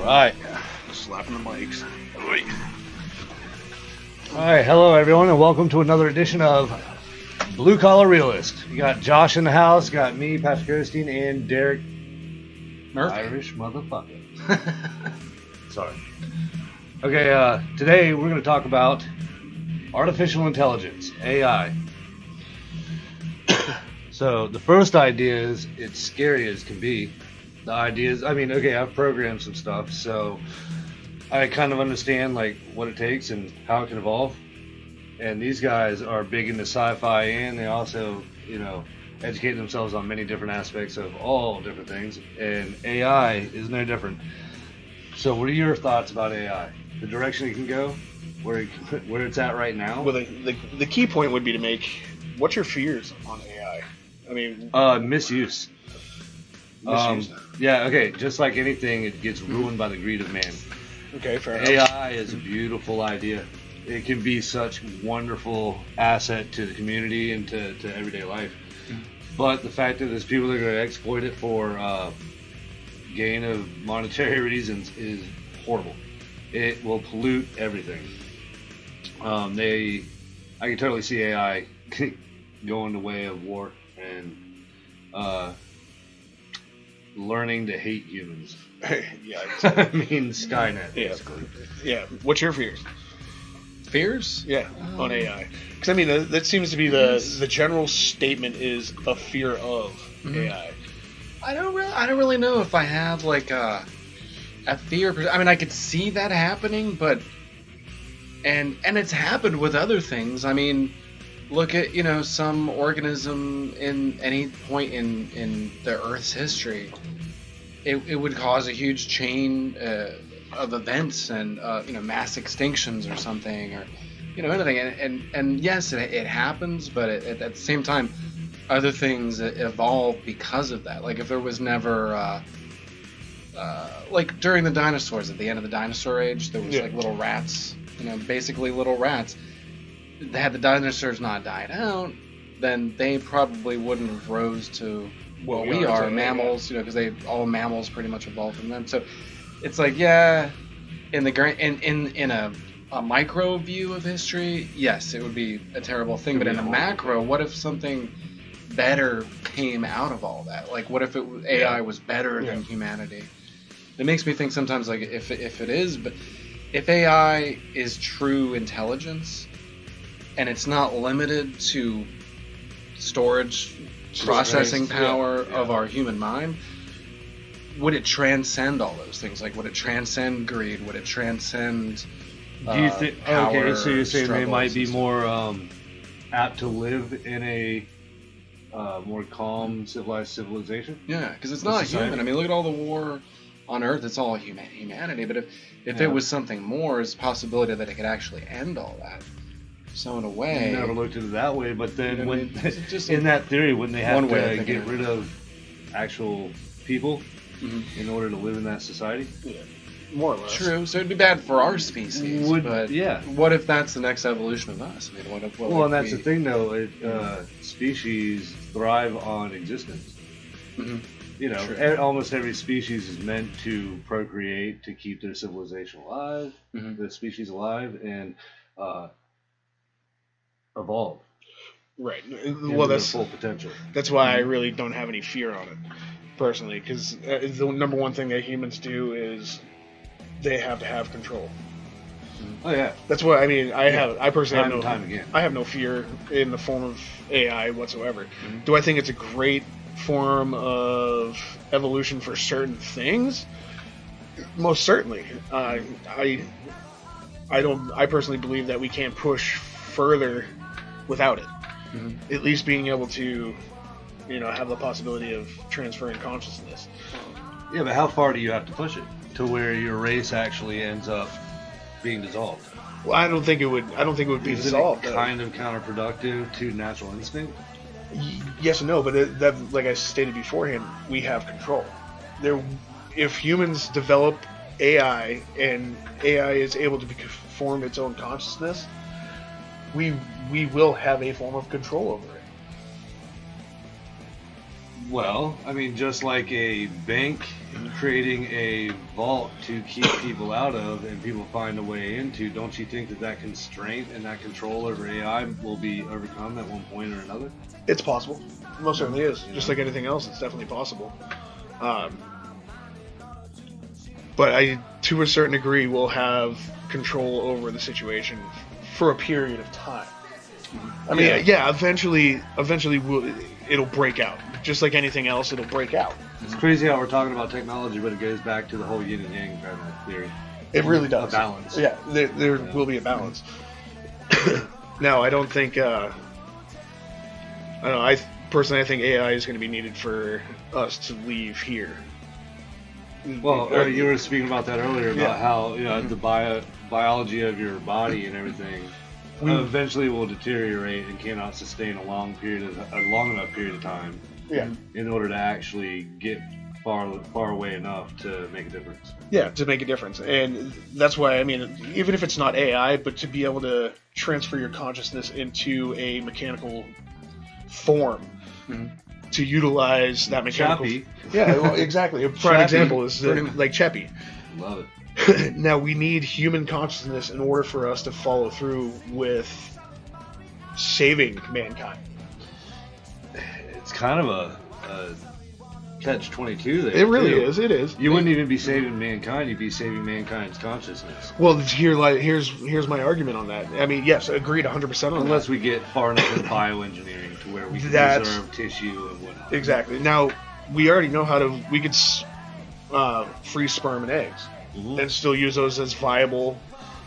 Right. Slapping the mics. All right. Hello, everyone, and welcome to another edition of Blue Collar Realist. You got Josh in the house, got me, Patrick Kirstein, and Derek Murphy. Irish motherfucker. Sorry. Okay. Today we're going to talk about artificial intelligence, AI. So the first idea is it's scary as can be. The idea is, I've programmed some stuff, so I kind of understand like what it takes and how it can evolve. And these guys are big into sci-fi, and they also, educate themselves on many different aspects of all different things. And AI is no different. So, what are your thoughts about AI? The direction it can go, where it's at right now? Well, the key point would be to make what's your fears on AI? Misuse. Misuse. Yeah. Okay. Just like anything, it gets ruined by the greed of man. Okay, fair enough. AI is a beautiful idea. It can be such a wonderful asset to the community and to everyday life. But the fact that there's people that are going to exploit it for gain of monetary reasons is horrible. It will pollute everything. I can totally see AI going the way of war and learning to hate humans. Yeah. I mean, Skynet, Yeah. basically. Yeah. What's your fears? Fears? Yeah, on AI. Because that seems to be the general statement is a fear of AI. I don't really know if I have like a fear. I mean, I could see that happening, but and it's happened with other things. I mean, look at some organism in any point in the Earth's history, it would cause a huge chain of events and mass extinctions or something, or anything, and yes, it happens, but at the same time other things evolve because of that. Like if there was never like during the dinosaurs, at the end of the dinosaur age, there was like little rats, basically little rats. Had the dinosaurs not died out, then they probably wouldn't have rose to what we are, mammals, because all mammals pretty much evolved from them. So it's like, in the grand, in a micro view of history, yes, it would be a terrible thing. But in a macro, what if something better came out of all that? Like, what if AI was better than humanity? It makes me think sometimes, like, if it is, but if AI is true intelligence, and it's not limited to storage, processing power of our human mind, would it transcend all those things? Like, would it transcend greed? Would it transcend Do you think? power, Okay, so you're saying they might be struggles more apt to live in a more calm, civilized civilization? Yeah, because it's not society? human. I mean, look at all the war on Earth. It's all humanity. But if it was something more, there's a possibility that it could actually end all that. So in a way, Never looked at it that way. But then, when just in that theory, wouldn't they have one way of to thinking get of it. rid of actual people in order to live in that society? Yeah, more or less. True. So it'd be bad for our species. But yeah. what if that's the next evolution of us? I mean, what if? Well, and that's the thing, though. Species thrive on existence. True. Almost every species is meant to procreate, to keep their civilization alive, the species alive, and evolve. Right. into Well, their that's full potential. That's why I really don't have any fear on it, personally, because the number one thing that humans do is they have to have control. Oh yeah. That's what I mean. I personally Time have and time again. I have no fear in the form of AI whatsoever. Do I think it's a great form of evolution for certain things? Most certainly. I personally believe that we can't push further without it. At least being able to, have the possibility of transferring consciousness. Yeah, but how far do you have to push it to where your race actually ends up being dissolved? Well, I don't think it would be Isn't dissolved. it kind of counterproductive to natural instinct? Yes and no, but that, like I stated beforehand, we have control. If humans develop AI and AI is able to form its own consciousness, we will have a form of control over it. Well, I mean, just like a bank creating a vault to keep people out of and people find a way into, don't you think that that constraint and that control over AI will be overcome at one point or another? It's possible. It most certainly is. Just like anything else, it's definitely possible. But to a certain degree, will have control over the situation for a period of time. I mean, yeah, eventually it'll break out. Just like anything else, it'll break out. It's crazy how we're talking about technology, but it goes back to the whole yin and yang kind of theory. It really does. A balance. Yeah, there will be a balance. Now, I don't think. I don't know. Personally, I think AI is going to be needed for us to leave here. Well, you were speaking about that earlier about how the biology of your body and everything eventually will deteriorate and cannot sustain a long enough period of time. Yeah. In order to actually get far away enough to make a difference. Yeah, to make a difference, and that's why I mean, even if it's not AI, but to be able to transfer your consciousness into a mechanical form. To utilize that mechanical. Chappie. Yeah, well, exactly. A prime example is like Chappie. Love it. Now we need human consciousness in order for us to follow through with saving mankind. It's kind of a catch-22 there. It really too. is. It is. You wouldn't even be saving mankind; you'd be saving mankind's consciousness. Well, here's my argument on that. I mean, yes, agreed 100% on Unless that. we get far enough in bioengineering to where we can preserve tissue and whatnot. Exactly. Now we already know we could freeze sperm and eggs and still use those as viable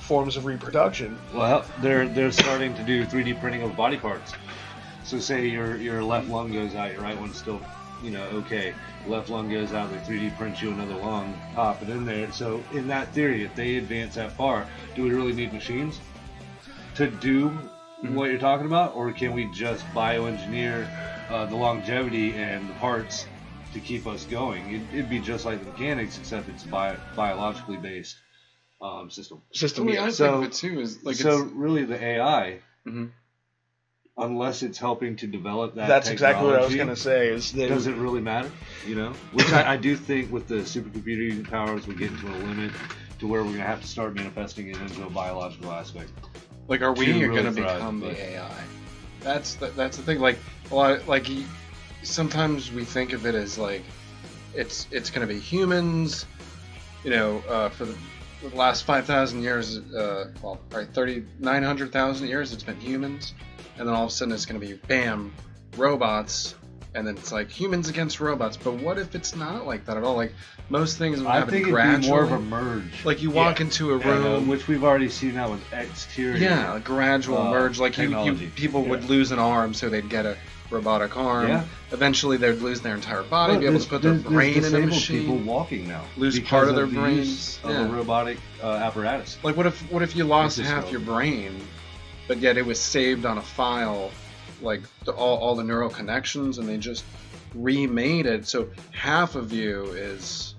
forms of reproduction. Well, they're starting to do 3D printing of body parts. So say your left lung goes out, your right one's still, okay. Left lung goes out, they 3D print you another lung, pop it in there. So in that theory, if they advance that far, do we really need machines to do what you're talking about, or can we just bioengineer the longevity and the parts to keep us going? It'd be just like the mechanics, except it's biologically based system. I think of it too is like really the AI. Unless it's helping to develop that. That's exactly what I was going to say. Does it really matter? Which I do think with the supercomputing powers, we get into a limit to where we're going to have to start manifesting it into a biological aspect. Like, are we really going to become the AI? That's the thing. Like, sometimes we think of it as like it's going to be humans. For the last 5,000 years, probably 900,000 years, it's been humans. And then all of a sudden it's going to be, bam, robots, and then it's like humans against robots. But what if it's not like that at all? Like, most things would happen gradually. I think it'd be more of a merge. Like, you walk into a room... which we've already seen now with exterior. Yeah, a gradual merge. Like, people would lose an arm, so they'd get a robotic arm. Yeah. Eventually, they'd lose their entire body, be able to put their brain in a machine. People walking now. Lose part of their brains. Of a robotic apparatus. Like, what if you lost half your brain... But yet it was saved on a file, like all the neural connections, and they just remade it. So half of you is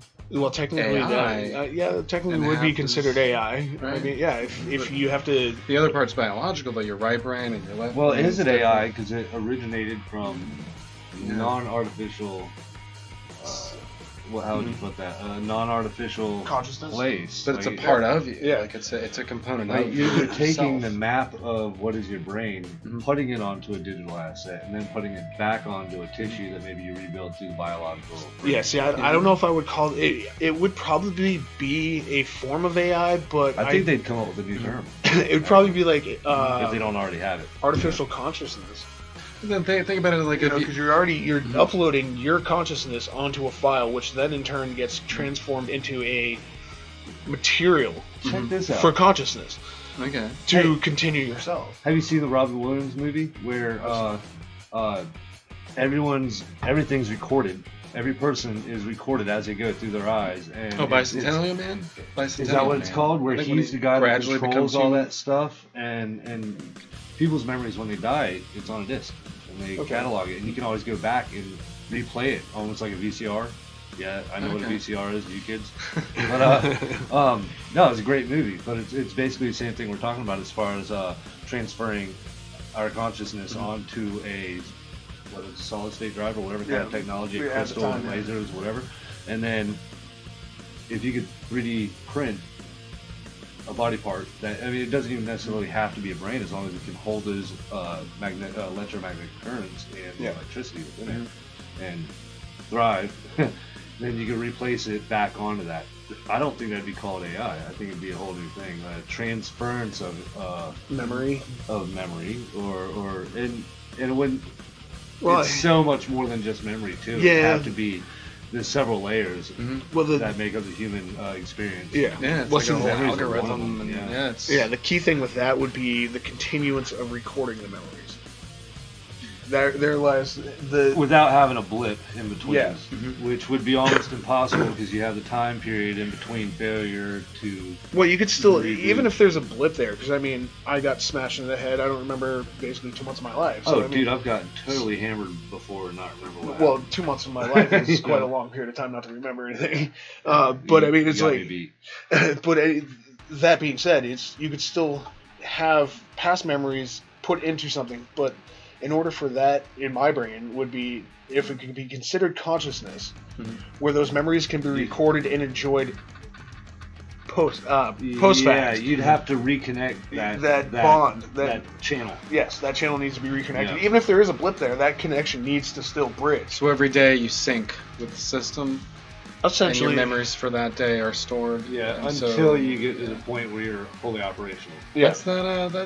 technically AI, technically would be considered AI. Right? I mean, if you have to. The other part's biological, but your right brain and your left. Well, brain is it AI because it originated from non-artificial? How would you put that? A non-artificial consciousness place, but it's a part of you. Yeah, like it's a component. Like of you're taking yourself. the map of what is your brain, putting it onto a digital asset, and then putting it back onto a tissue that maybe you rebuild through biological. Yeah, see, I don't know if I would call it. It would probably be a form of AI, but I think they'd come up with a new term. It would probably be like if they don't already have it. Artificial consciousness. And then think about it like because you're uploading your consciousness onto a file, which then in turn gets transformed into a material Check this out. for consciousness. Okay. To continue yourself. Have you seen the Robin Williams movie where everything's recorded? Every person is recorded as they go through their eyes. And Bicentennial Man? Is that what it's called? Where he's the guy that controls all that stuff, and people's memories when they die, it's on a disc, and they catalog it, and you can always go back and replay it, almost like a VCR. Yeah, I know what a VCR is, you kids. But no, it's a great movie, but it's basically the same thing we're talking about as far as transferring our consciousness onto a whether it's a solid state drive or whatever kind of technology, at the crystal, time, yeah. lasers, whatever. And then if you could 3D print a body part that, I mean, it doesn't even necessarily have to be a brain as long as it can hold those electromagnetic currents and Yeah. electricity within it and thrive, then you can replace it back onto that. I don't think that'd be called AI. I think it'd be a whole new thing, transference of Memory. memory, or and it wouldn't. Well, It's so much more than just memory too. Yeah. It have to be. There's several layers well, that make up the human experience. yeah. Yeah, it's What's like a in whole that? memories are one of algorithm, them, and yeah. it's Yeah, the key thing with that would be the continuance of recording the memories. There lies the Without having a blip in between, Yeah. which would be almost impossible because you have the time period in between failure to. well, you could still Reboot. even if there's a blip there, because I mean, I got smashed in the head. I don't remember basically 2 months of my life. So, Oh, I mean, dude, I've gotten totally hammered before and not remember what well, happened. 2 months of my life is quite a long period of time not to remember anything. But I mean, it's You got like, me beat. but that being said, you could still have past memories put into something, but in order for that, in my brain, would be if it could be considered consciousness, where those memories can be recorded and enjoyed post Yeah, fact. you'd have to reconnect That bond, that channel. Yes, that channel needs to be reconnected. Yeah. Even if there is a blip there, that connection needs to still bridge. so every day you sync with the system, and Essentially, your memories for that day are stored. Yeah, and so until you get to the point where you're fully operational. yeah. That's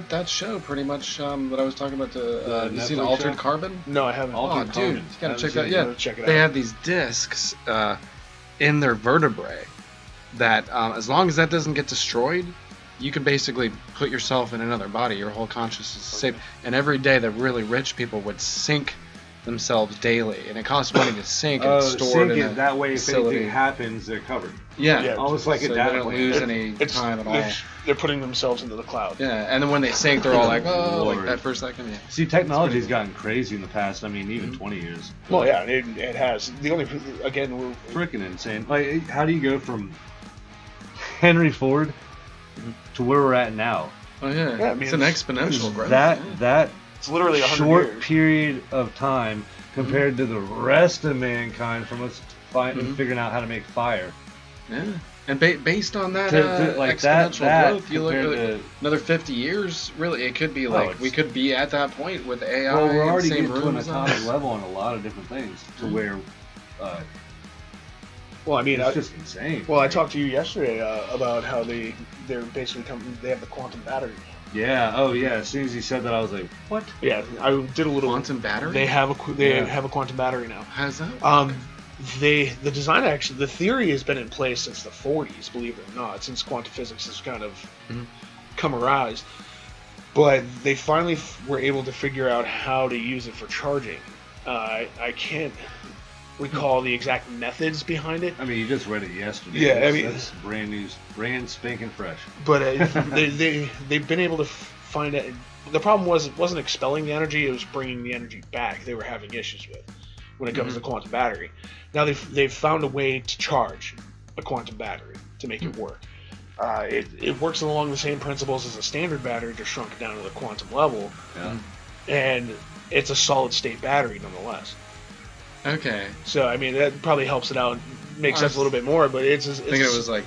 that show pretty much that I was talking about. Have you seen Netflix Altered show? Carbon? No, I haven't. Oh, Altered dude, Carbon. you gotta Haven't check seen that. it. Yeah, Gotta check it they out. have these discs in their vertebrae that, as long as that doesn't get destroyed, you can basically put yourself in another body. Your whole consciousness is safe. And every day, the really rich people would sync themselves daily, and it costs money to sync and it's stored sync in it a that way. If facility. anything happens, they're covered. Yeah, Yeah. Almost like so a they data don't plan. lose any It's- time at all. they're putting themselves into the cloud. Yeah, and then when they sync, they're all like, oh, like Lord. that for a second. Yeah. See, technology's gotten crazy in the past. I mean, even 20 years. Well, yeah, it has. The only again, we're Freaking insane. Like, how do you go from Henry Ford to where we're at now? Oh yeah, Yeah, I mean, it's an exponential growth. That it's literally 100 short years. period of time compared to the rest of mankind from us figuring out how to make fire. Yeah, and based on that To like that exponential growth, you look compared at to, another 50 years. Really, it could be Oh, like it's- we could be at that point with AI. well, we're in already the same getting to an rooms. atomic level on a lot of different things to where Well, I mean, it's just insane. I talked to you yesterday about how they're basically they have the quantum battery. Yeah. Oh, yeah. As soon as he said that, I was like, "What?" Yeah, I did a little. Quantum battery. They have a Yeah. have a quantum battery now. How's that? The design actually, the theory has been in place since the 40s, believe it or not, since quantum physics has kind of come arise. But they finally were able to figure out how to use it for charging. I can't recall the exact methods behind it, I mean, you just read it yesterday. Yeah, I mean- that's brand new, brand spanking fresh. but they've been able to find it. The problem it wasn't expelling the energy; it was bringing the energy back. They were having issues with when it comes to quantum battery. Now they've found a way to charge a quantum battery to make it work. It works along the same principles as a standard battery, just shrunk down to the quantum level, Yeah. and it's a solid state battery nonetheless. Okay. So I mean that probably helps it out, makes I sense a little bit more. But it's I think it was like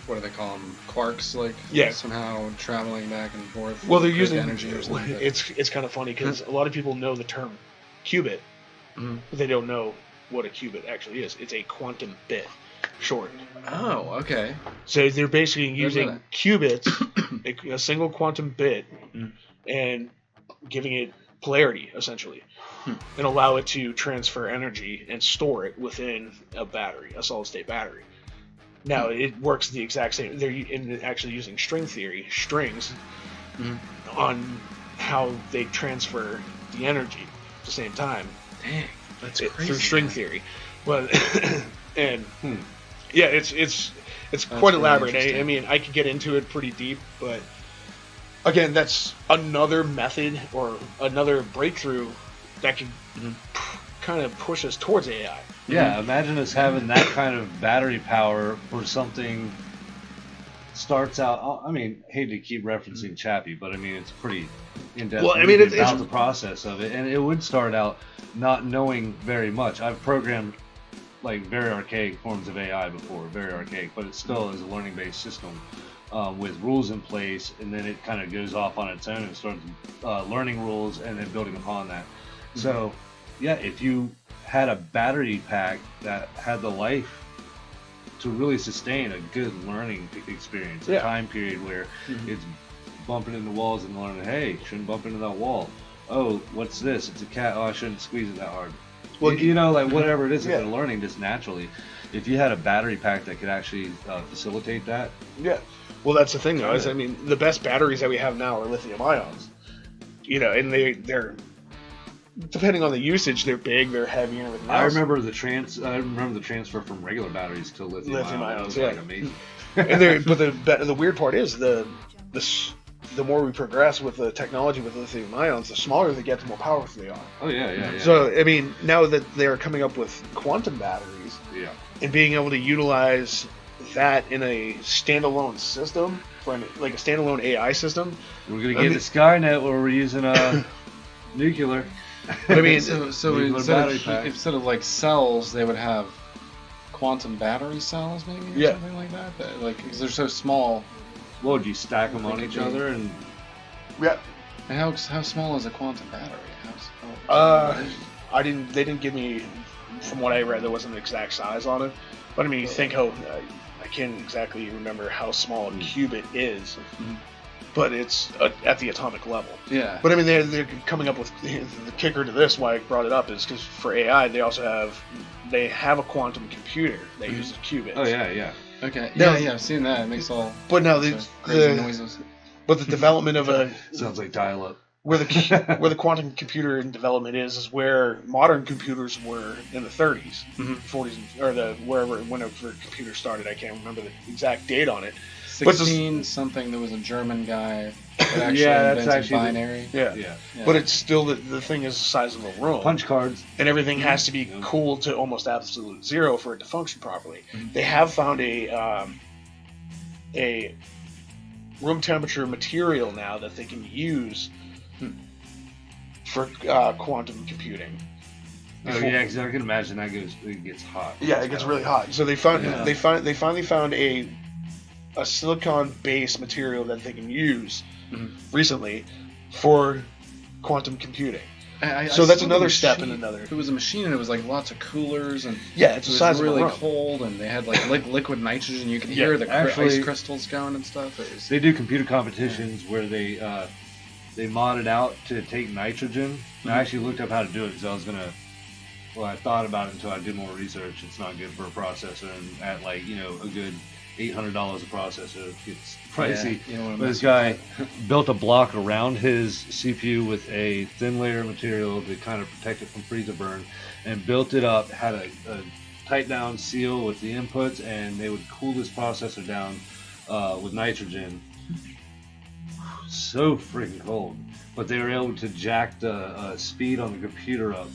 what do they call them? Quarks, like Yeah. somehow traveling back and forth. well they're with using energy or something. it's kind of funny because a lot of people know the term qubit, Mhm. but they don't know what a qubit actually is. It's a quantum bit, short. Oh, okay. So they're basically know using that. qubits, a single quantum bit, and giving it polarity essentially, and allow it to transfer energy and store it within a battery, a solid state battery. Now it works the exact same. They're actually using string theory, strings, on how they transfer the energy at the same time Dang, that's through crazy. string man. theory. But and yeah, it's quite really elaborate. interesting. I mean, I could get into it pretty deep, but again, that's another method or another breakthrough that can kind of push us towards AI. Yeah, imagine us having that kind of battery power for something starts out. I mean, hate to keep referencing Chappie, but I mean it's pretty in depth Well, I mean, it's about the process of it, and it would start out not knowing very much. I've programmed like very archaic forms of AI before, very archaic, but it still is a learning-based system with rules in place, and then it kind of goes off on its own and starts learning rules and then building upon that. So, yeah, if you had a battery pack that had the life to really sustain a good learning experience, a time period where it's bumping into walls and learning, hey, shouldn't bump into that wall. Oh, what's this? It's a cat. Oh, I shouldn't squeeze it that hard. Well, you know, like whatever it is that they're learning just naturally. If you had a battery pack that could actually facilitate that. Yeah. Well, that's the thing, though. I mean, the best batteries that we have now are lithium ions. You know, and they're depending on the usage, they're big, they're heavy, and everything else. I remember the transfer from regular batteries to lithium ions. Yeah, like amazing. And but the weird part is the more we progress with the technology with lithium ions, the smaller they get, the more powerful they are. Oh yeah. So I mean, now that they're coming up with quantum batteries, and being able to utilize that in a standalone system, like a standalone AI system, we're gonna get to Skynet where we're using nuclear. But I mean, so instead of like cells, they would have quantum battery cells, maybe, or something like that. Like, because they're so small. What would you stack them on each other and? Yeah. And how small is a quantum battery? They didn't give me, from what I read, there wasn't an exact size on it. But I mean, you think how I can't exactly remember how small a qubit is. But it's at the atomic level. Yeah. But I mean, they're coming up with the kicker to this. Why I brought it up is because for AI, they have a quantum computer that uses qubits. Oh yeah. Okay. Yeah, I've seen that. It makes all. But now crazy noises. But the development of sounds like dial-up. Where the quantum computer in development is where modern computers were in the 30s, 40s, or whenever computers started. I can't remember the exact date on it. 16 something. There was a German guy that actually invented binary. Yeah. But it's still the thing is the size of a room. Punch cards. And everything has to be cooled to almost absolute zero for it to function properly. They have found a room temperature material now that they can use for quantum computing. Oh yeah, because I can imagine it gets hot. Yeah, it gets really hot. So they finally found a silicon-based material that they can use recently for quantum computing. So that's another step in another. It was a machine, and it was like lots of coolers, and it's the size of a room. Really cold, and they had like liquid nitrogen. You could hear the ice crystals going and stuff. They do computer competitions where they mod it out to take nitrogen. And I actually looked up how to do it because I thought about it until I did more research. It's not good for a processor, and at a good $800 a processor, it's pricey. But this guy built a block around his CPU with a thin layer of material to kind of protect it from freezer burn, and built it up, had a tight down seal with the inputs, and they would cool this processor down with nitrogen. So freaking cold. But they were able to jack the speed on the computer up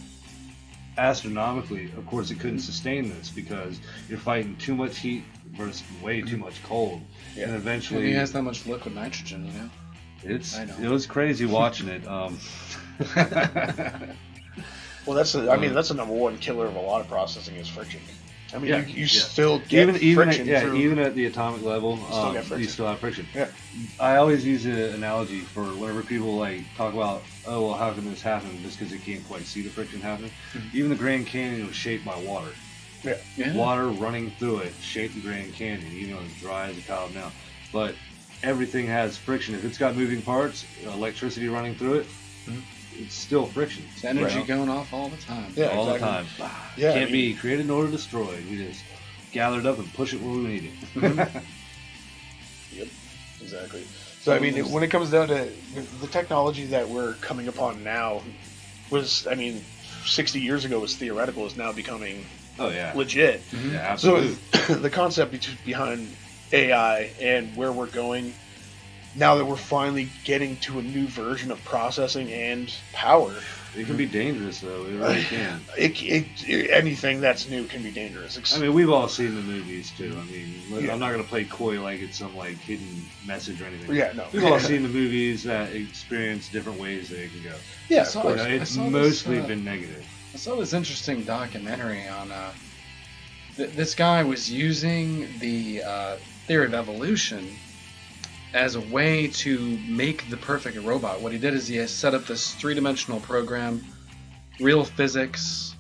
astronomically. Of course, it couldn't sustain this because you're fighting too much heat versus way too much cold, and eventually he has that much liquid nitrogen. It was crazy watching it. Well, that's the number one killer of a lot of processing is friction. I mean, you still get friction. Even at the atomic level, you still have friction. Yeah. I always use an analogy for whenever people talk about, oh well, how can this happen? Just because they can't quite see the friction happening. Even the Grand Canyon was shaped by water. Yeah. Water running through it shaped the Grand Canyon, even though it's dry as a cloud now. But everything has friction. If it's got moving parts, electricity running through it, it's still friction. It's energy going off all the time. Yeah, all the time. Can't be created nor destroyed. We just gather it up and push it where we need it. Yep, exactly. So I mean, when it comes down to the technology that we're coming upon now, 60 years ago was theoretical, is now becoming legit. Yeah, absolutely. So the concept behind AI and where we're going now that we're finally getting to a new version of processing and power. It can be dangerous, though. It really can. Anything that's new can be dangerous. I mean, we've all seen the movies, too. I mean, Yeah. I'm not going to play coy like it's some, like, hidden message or anything. Yeah, no. We've all seen the movies that experience different ways that it can go. Yeah, I of saw course. It's saw mostly this, been negative. I saw this interesting documentary on this guy was using the theory of evolution as a way to make the perfect robot. What he did is he set up this three-dimensional program, real physics,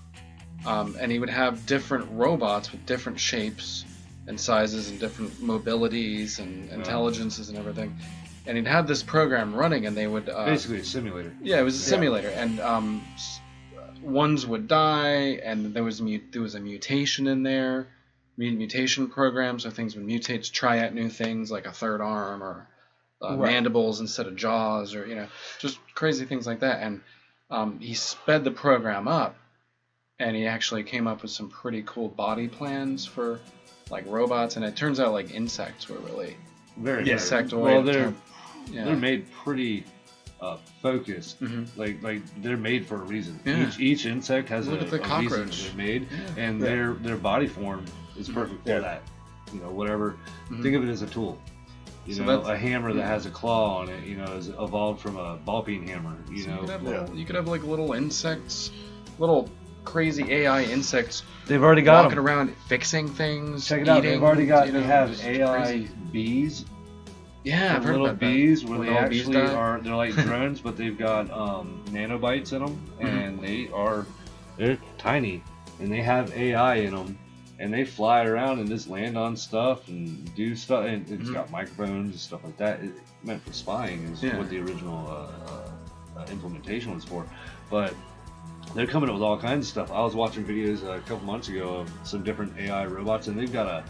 and he would have different robots with different shapes and sizes and different mobilities and intelligences and everything. And he'd have this program running, and they would Basically a simulator. yeah, it was a simulator, and ones would die, and there was a mutation in there. Mutation program, so things would mutate to try out new things like a third arm or mandibles instead of jaws, or just crazy things like that. And he sped the program up, and he actually came up with some pretty cool body plans for like robots. And it turns out like insects were really Very insectoid. Well, they're made pretty focused. Mm-hmm. Like they're made for a reason. Yeah. Each insect has Look a at the reason cockroach. they're made, Yeah. and their body form is perfect for Yeah. that. Whatever. Mhm. Think of it as a tool. So A hammer that has a claw on it, is evolved from a ball peen hammer. You could have like little insects, little crazy AI insects they've already got walking them. around fixing things. Check it out. eating, They've already got. They have just AI crazy. bees. Yeah, I've heard Little about bees that. where When they all bees actually die. are. They're like drones, but they've got nanobites in them, and they're tiny, and they have AI in them, and they fly around and just land on stuff and do stuff, and it's got microphones and stuff like that. It's meant for spying is what the original implementation was for, but they're coming up with all kinds of stuff. I was watching videos a couple months ago of some different AI robots, and they've got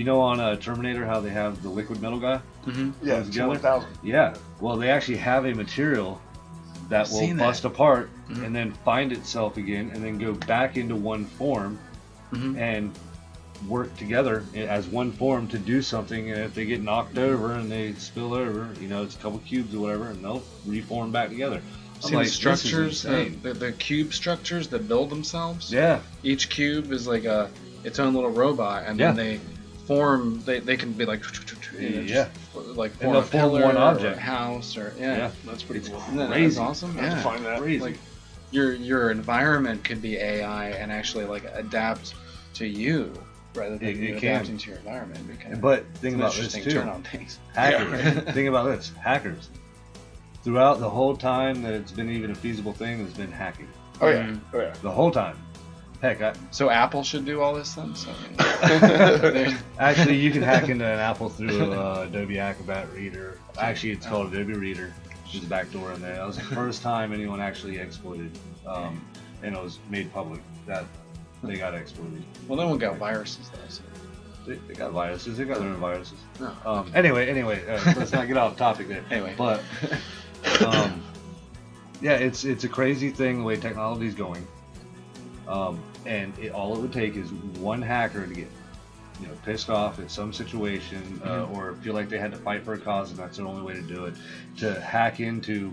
on Terminator how they have the liquid metal guy. Yeah, Comes together. T-1000. Yeah, well, they actually have a material that will seen that. bust apart and then find itself again and then go back into one form and work together as one form to do something. And if they get knocked over and they spill over, it's a couple cubes or whatever, and they'll reform back together. See I'm the like, structures, this is insane. the cube structures that build themselves. Yeah, Each cube is like its own little robot, and then they form. They can be like like And form they'll a form pillar one or object. a house or That's pretty it's cool. Isn't crazy. that awesome? I have to Yeah. find that. Crazy. Like your environment could be AI and actually like adapt to you rather than It you can. adapting to your environment. Because But it's think an about this interesting too. turn on things. Hackers. Think about this. Hackers. Throughout the whole time that it's been even a feasible thing, there's been hacking. Oh yeah. Oh yeah. The whole time. Heck, So Apple should do all this then. So, actually, you can hack into an Apple through Adobe Acrobat Reader. Actually, it's called Adobe Reader. There's a backdoor in there. That was the first time anyone actually exploited, and it was made public that they got exploited. well, no one got viruses though. So. They got viruses. They got their own viruses. No. Anyway, let's not get off topic there. Anyway. But yeah, it's a crazy thing the way technology is going, and all it would take is one hacker to get pissed off at some situation or feel like they had to fight for a cause, and that's the only way to do it, to hack into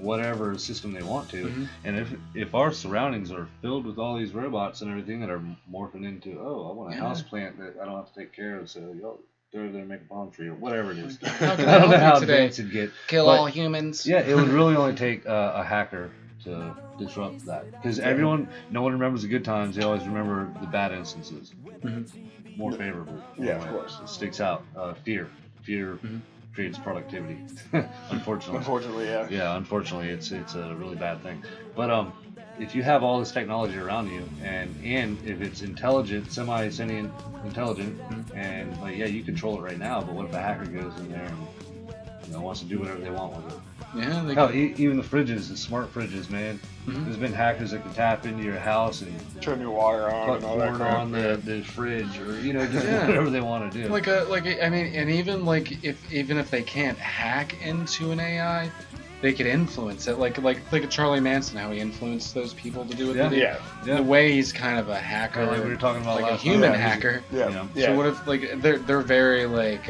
whatever system they want to. And if our surroundings are filled with all these robots and everything that are morphing into, I want a house plant that I don't have to take care of, so go over there and make a palm tree or whatever it is. How can I don't know help how you today? advanced it'd get. Kill but all humans. yeah, it would really only take a hacker to disrupt that, because no one remembers the good times. They always remember the bad instances more favorably. Yeah, of course. It sticks out. Fear creates productivity. Unfortunately. Unfortunately, yeah. Yeah, unfortunately, it's a really bad thing. But if you have all this technology around you, and if it's intelligent, semi-sentient intelligent, and you control it right now. But what if a hacker goes in there and wants to do whatever they want with it? Yeah. They Hell, even the fridges, the smart fridges, man. There's been hackers that can tap into your house and Turn your water on put and all that porn crap. on the fridge, or just Yeah. whatever they want to do. I mean, and even if they can't hack into an AI, they could influence it, like at Charlie Manson, how he influenced those people to do what Yeah. they did. Yeah. The way he's kind of a hacker, Like we were talking about like a last human night. hacker. Yeah. You know, Yeah. So what if like they're very like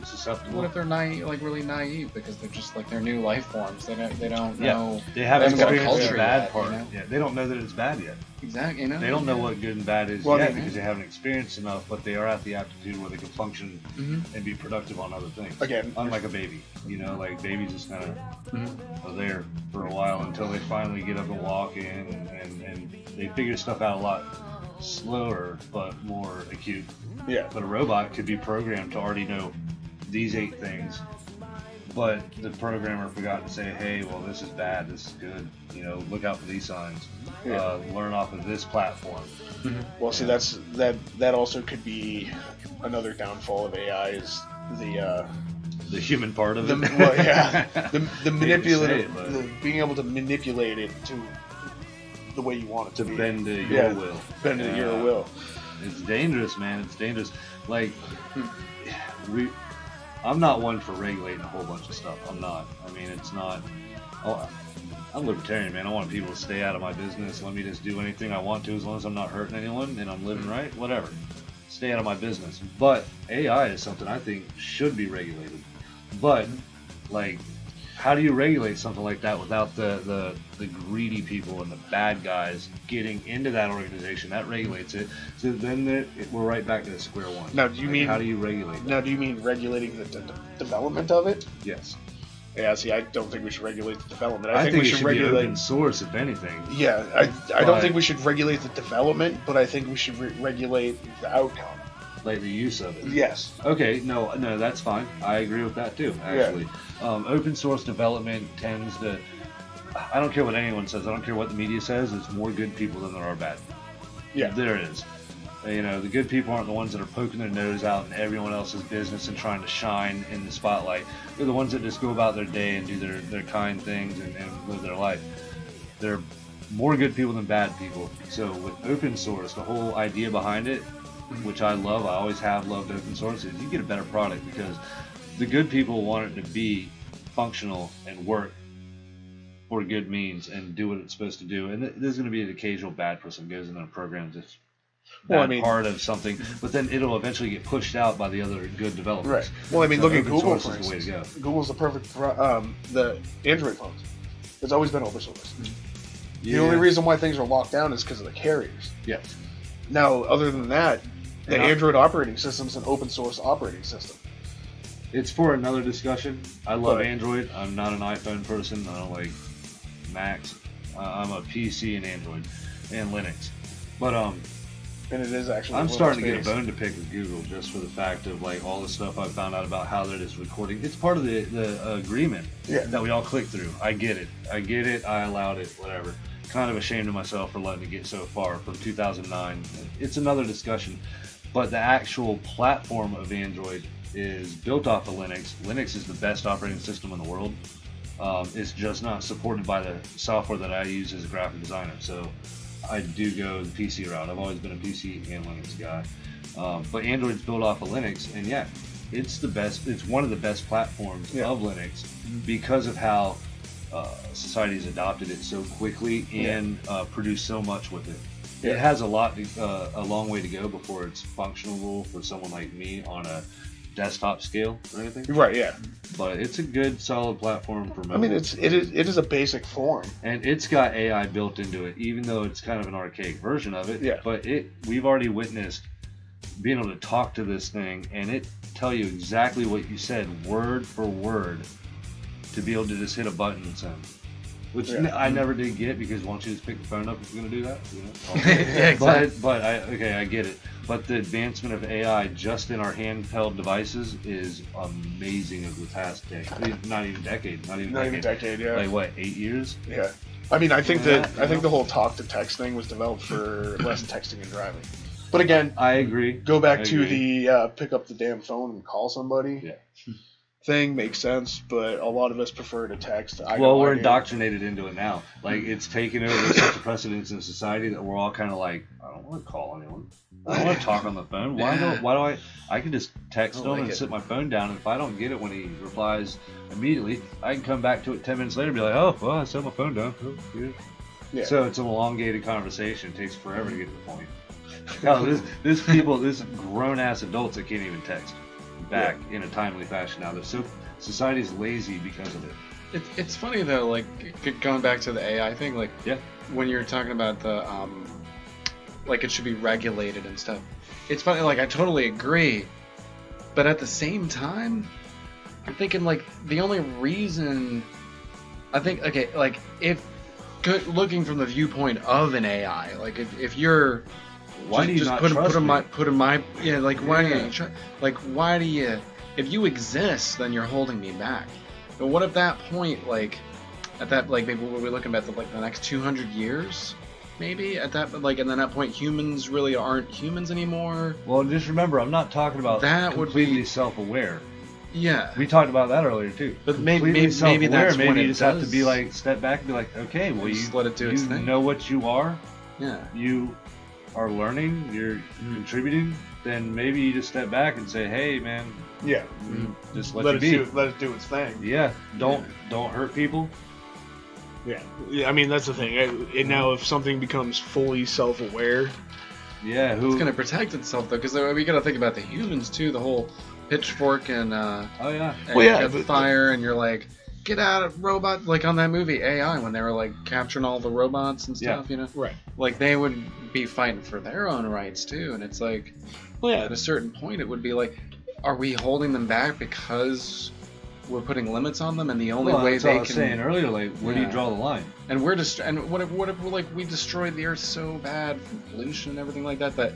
susceptible. what if they're naive, like really naive because they're just like they're new life forms. They don't Yeah. know They haven't They haven't got a experienced the culture bad yet, part. you know? Yeah, they don't know that it's bad yet. exactly. You know, They don't know what good and bad is Well, yet they- because they haven't experienced enough, but they are at the aptitude where they can function Mhm. and be productive on other things. Again. Unlike a baby. You know, like babies just kind of Mhm. are there for a while until they finally get up and walk in and they figure stuff out a lot slower but more acute. Yeah. But a robot could be programmed to already know these 8 things, but the programmer forgot to say, hey, well, this is bad, this is good, you know, look out for these signs, Yeah. learn off of this platform. Well, see, that also could be another downfall of AI is The human part of the it. well, yeah the Hate to say manipulative it, but- the, being able to manipulate it to the way you want it to to be. bend to your Yeah. will. Bend to your Yeah. will. It's dangerous, man. It's dangerous. Like, I'm not one for regulating a whole bunch of stuff. I'm not. I mean, it's not. Oh, I'm libertarian, man. I want people to stay out of my business. Let me just do anything I want to as long as I'm not hurting anyone and I'm living right. Whatever. Stay out of my business. But AI is something I think should be regulated. But, like, how do you regulate something like that without the greedy people and the bad guys getting into that organization? That regulates it. So then we're right back to square one. Now, do you mean- how do you regulate that? Now, do you mean regulating the development of it? Yes. Yeah. See, I don't think we should regulate the development. I think we it should should regulate. be open source, if anything. Yeah, I don't But- think we should regulate the development, but I think we should regulate the outcome. Like the use of it. Yes. Okay, no, that's fine. I agree with that too, actually. Open source development tends to, I don't care what anyone says, I don't care what the media says, there's more good people than there are bad. Yeah. There is. You know, the good people aren't the ones that are poking their nose out in everyone else's business and trying to shine in the spotlight. They're the ones that just go about their day and do their kind things and live their life. They're more good people than bad people. So with open source, the whole idea behind it, which I love, I always have loved open source, is you get a better product because the good people want it to be functional and work for good means and do what it's supposed to do. And there's going to be an occasional bad person who goes in and programs this Well, bad I mean- part of something, but then it'll eventually get pushed out by the other good developers. Right. Well, I mean, So look at open Google, source for is the way to instance. go. Google's the perfect the Android phones. It's always been open source. The Yeah. only reason why things are locked down is because of the carriers. Yes. Now, other than that, the Yeah. Android operating system is an open source operating system. It's for another discussion. I love Right. Android. I'm not an iPhone person. I don't like Macs. I'm a PC and Android and Linux. But And it is actually. I'm starting to get a Linux-based. bone to pick with Google just for the fact of like all the stuff I found out about how they're just recording. It's part of the agreement Yeah. that we all click through. I get it. I allowed it. Whatever. Kind of ashamed of myself for letting it get so far from 2009. It's another discussion. But the actual platform of Android is built off of Linux. Linux is the best operating system in the world. It's just not supported by the software that I use as a graphic designer. So I do go the PC route. I've always been a PC and Linux guy. But Android's built off of Linux, and yeah, it's the best. It's one of the best platforms Yeah. of Linux because of how society's adopted it so quickly and produced so much with it. Yeah. It has a long way to go before it's functional for someone like me on a desktop scale or anything. Right. Yeah. But it's a good, solid platform for mobile. I mean, it is a basic form. And it's got AI built into it, even though it's kind of an archaic version of it. Yeah. But we've already witnessed being able to talk to this thing and it tell you exactly what you said, word for word, to be able to just hit a button and send. Which Yeah. I never did get because why don't you just pick the phone up if you're going to do that? You know? Yeah, exactly. But I get it. But the advancement of AI just in our handheld devices is amazing over the past decade. Not even decade. Not even a decade. Yeah. Like what, 8 years? Yeah. I mean, I think Yeah, the whole talk to text thing was developed for less texting and driving. But again, I agree. go back I to agree. the pick up the damn phone and call somebody. Yeah. thing makes sense, but a lot of us prefer to text. Well, we're indoctrinated into it now. Like, it's taken over such a precedence in society that we're all kind of like, I don't want to call anyone. I don't want to talk on the phone. Why do I can just text him and sit my phone down, and if I don't get it when he replies immediately, I can come back to it 10 minutes later and be like, oh, well, I set my phone down. Oh, good. Yeah. So it's an elongated conversation. It takes forever to get to the point. No, this grown-ass adults that can't even text back in a timely fashion now. Society's lazy because of it. It's funny though, like going back to the AI thing, like when you're talking about the like it should be regulated and stuff. It's funny, like I totally agree, but at the same time, I'm thinking like the only reason I think like if looking from the viewpoint of an AI, like if you're why do you not trust me? Put in my like why do you if you exist, then you're holding me back. But what at that point, like at that like maybe we're looking at the next 200 years, maybe at that like and then at that point humans really aren't humans anymore. Well, just remember, I'm not talking about that completely self-aware. Yeah, we talked about that earlier too. But maybe that's maybe you just have to be like step back and be like, okay, well you let it do its thing. Know what you are. Yeah, you are learning, you're contributing, then maybe you just step back and say, hey man, just let it be. Let it do its thing. Yeah, don't hurt people. Yeah, I mean that's the thing. And now if something becomes fully self-aware, it's going to protect itself though, because we got to think about the humans too. The whole pitchfork and fire, and you're like, get out of robot, like on that movie AI when they were like capturing all the robots and stuff, you know, right? Like they would be fighting for their own rights too, and it's like, at a certain point it would be like, are we holding them back because we're putting limits on them, and the only way they can? I was saying earlier, like, where do you draw the line? And what if like we destroyed the earth so bad from pollution and everything like that, that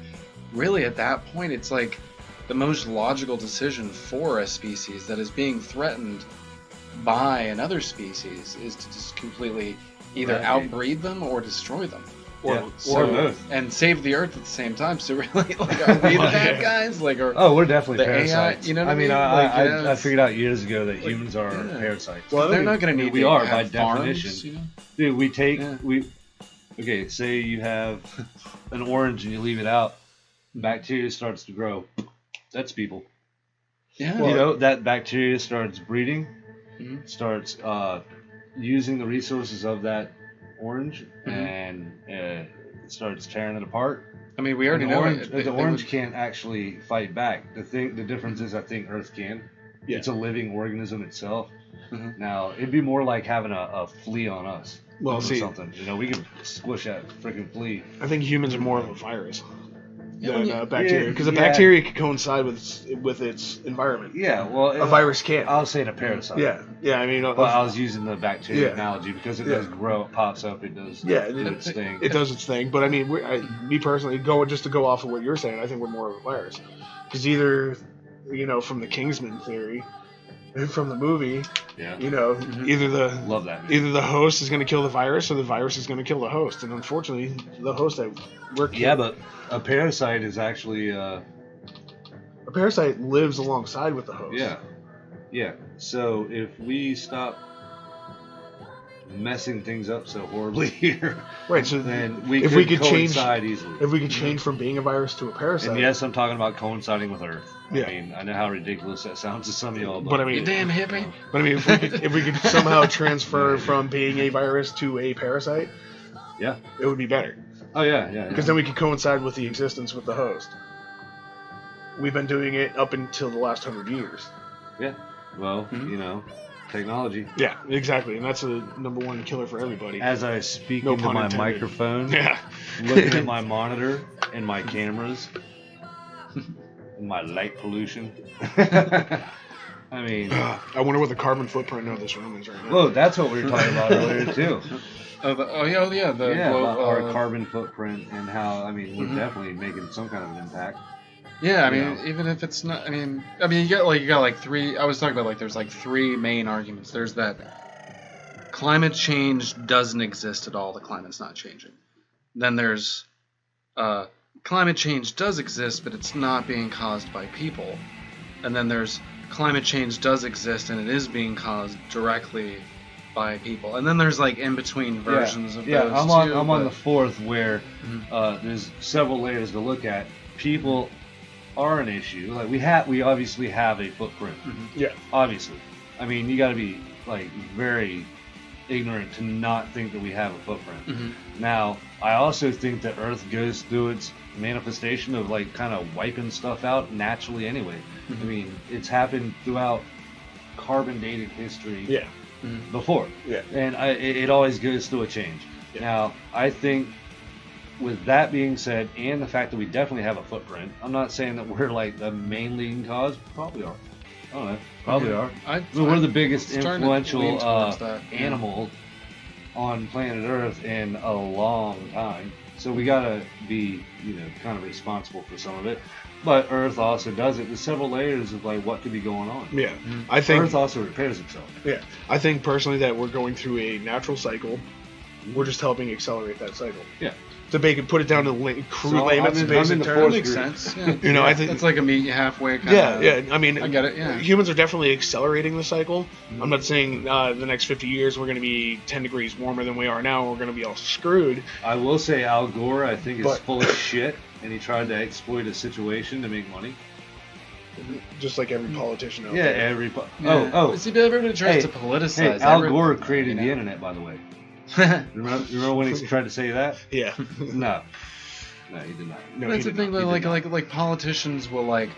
really at that point it's like the most logical decision for a species that is being threatened by another species is to just completely either outbreed them or destroy them. Or both. And save the earth at the same time. So really, like, are we the bad guys? Like, we're definitely parasites. AI, you know what I mean? I figured out years ago that humans are parasites. Well, they're not going to need. We are by definition. Farms, you know? Dude, we take Okay, say you have an orange and you leave it out, bacteria starts to grow. That's people. Yeah. You know, that bacteria starts breeding, starts using the resources of that orange, and starts tearing it apart. I mean, we already know the orange can't actually fight back. The difference is, I think Earth can. Yeah. It's a living organism itself. Mm-hmm. Now, it'd be more like having a flea on us. Well, see, something. You know, we can squish that freaking flea. I think humans are more of a virus than bacteria, because a bacteria can coincide with its environment. Yeah, well, a virus can't. I was saying a parasite. Yeah. I mean, but I was using the bacteria analogy because it does grow, it pops up, it does. Its thing. It does its thing. But I mean, me personally, just to go off of what you're saying, I think we're more of a virus, because either, you know, from the Kingsman theory, from the movie, you know, either the host is going to kill the virus, or the virus is going to kill the host. And unfortunately, the host that we're killing. Yeah, but a parasite is actually a parasite lives alongside with the host. Yeah. So if we stop messing things up so horribly here, right? So then we could coincide easily. If we could change from being a virus to a parasite. And yes, I'm talking about coinciding with Earth. Yeah. I mean, I know how ridiculous that sounds to some of y'all, but I mean, you damn hippie. But I mean, if we could somehow transfer from being a virus to a parasite, it would be better. Oh yeah. Because then we could coincide with the existence with the host. We've been doing it up until the last 100 years. Yeah. Well, you know, technology. Yeah, exactly, and that's the number one killer for everybody. As I speak into my microphone, looking at my monitor and my cameras, and my light pollution. I mean, I wonder what the carbon footprint of this room is right now. Whoa, that's what we were talking about earlier too. About our carbon footprint and how, I mean, we're definitely making some kind of an impact. Yeah, I mean, even if it's not, I mean, you got like three. I was talking about like there's like three main arguments. There's that climate change doesn't exist at all. The climate's not changing. Then there's climate change does exist, but it's not being caused by people. And then there's climate change does exist and it is being caused directly by people. And then there's like in between versions of those I'm too, on the fourth where Mhm. there's several layers to look at. People are an issue. Like we obviously have a footprint. Yeah. Obviously, I mean you got to be like very ignorant to not think that we have a footprint. Mhm. Now, I also think that Earth goes through its manifestation of like kind of wiping stuff out naturally anyway. I mean, it's happened throughout carbon dated history Yeah. before. Yeah. And it always goes through a change. Yeah. Now, I think with that being said, and the fact that we definitely have a footprint, I'm not saying that we're like the main leading cause. Probably are. I don't know. Probably are. We're the biggest starting to lean influential towards that, yeah. animal on planet Earth in a long time. So we gotta be, kind of responsible for some of it. But Earth also does it. There's several layers of like what could be going on. Yeah. I think Earth also repairs itself. Yeah, I think personally that we're going through a natural cycle. We're just helping accelerate that cycle. Yeah. To put it down to crude So, layman's I'm in basic the terms. That fourth makes group. sense. Yeah. You know, I think That's like a meet you halfway kind yeah, of. yeah. I mean, I get it. Yeah. humans are definitely accelerating the cycle. I'm not saying the next 50 years we're going to be 10 degrees warmer than we are now. We're going to be all screwed. I will say Al Gore, I think, is But- full of shit, and he tried to exploit a situation to make money. Just like every politician out Yeah, there. Yeah. Oh, See, but everybody tries Hey, to politicize. hey, Al everything, Gore created you the know? internet, by the way. Remember when he tried to say that? Yeah. No, he did not. No, That's he the did thing, not. but like politicians will like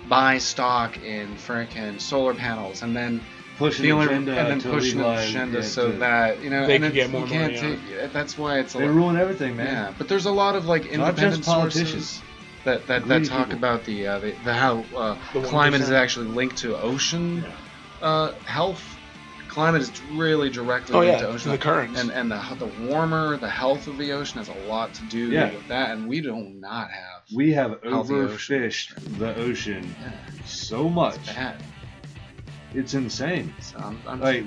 buy stock in frickin' solar panels and then Push an feeling agenda and then to push an legalize agenda it so to- that They and can it's, get more you can't money take. That's why it's a They lot. ruin everything, man. Yeah, but there's a lot of like Not just independent politicians. sources that Greedy talk people. about the how The climate is 1%. actually linked to ocean health. Climate is really directly Oh, linked yeah, to ocean the currents. and the warmer the health of the ocean has a lot to do Yeah. with that, and we do not have. We have Healthy ocean. overfished the ocean Yeah, so much. it's bad. It's insane. So Like,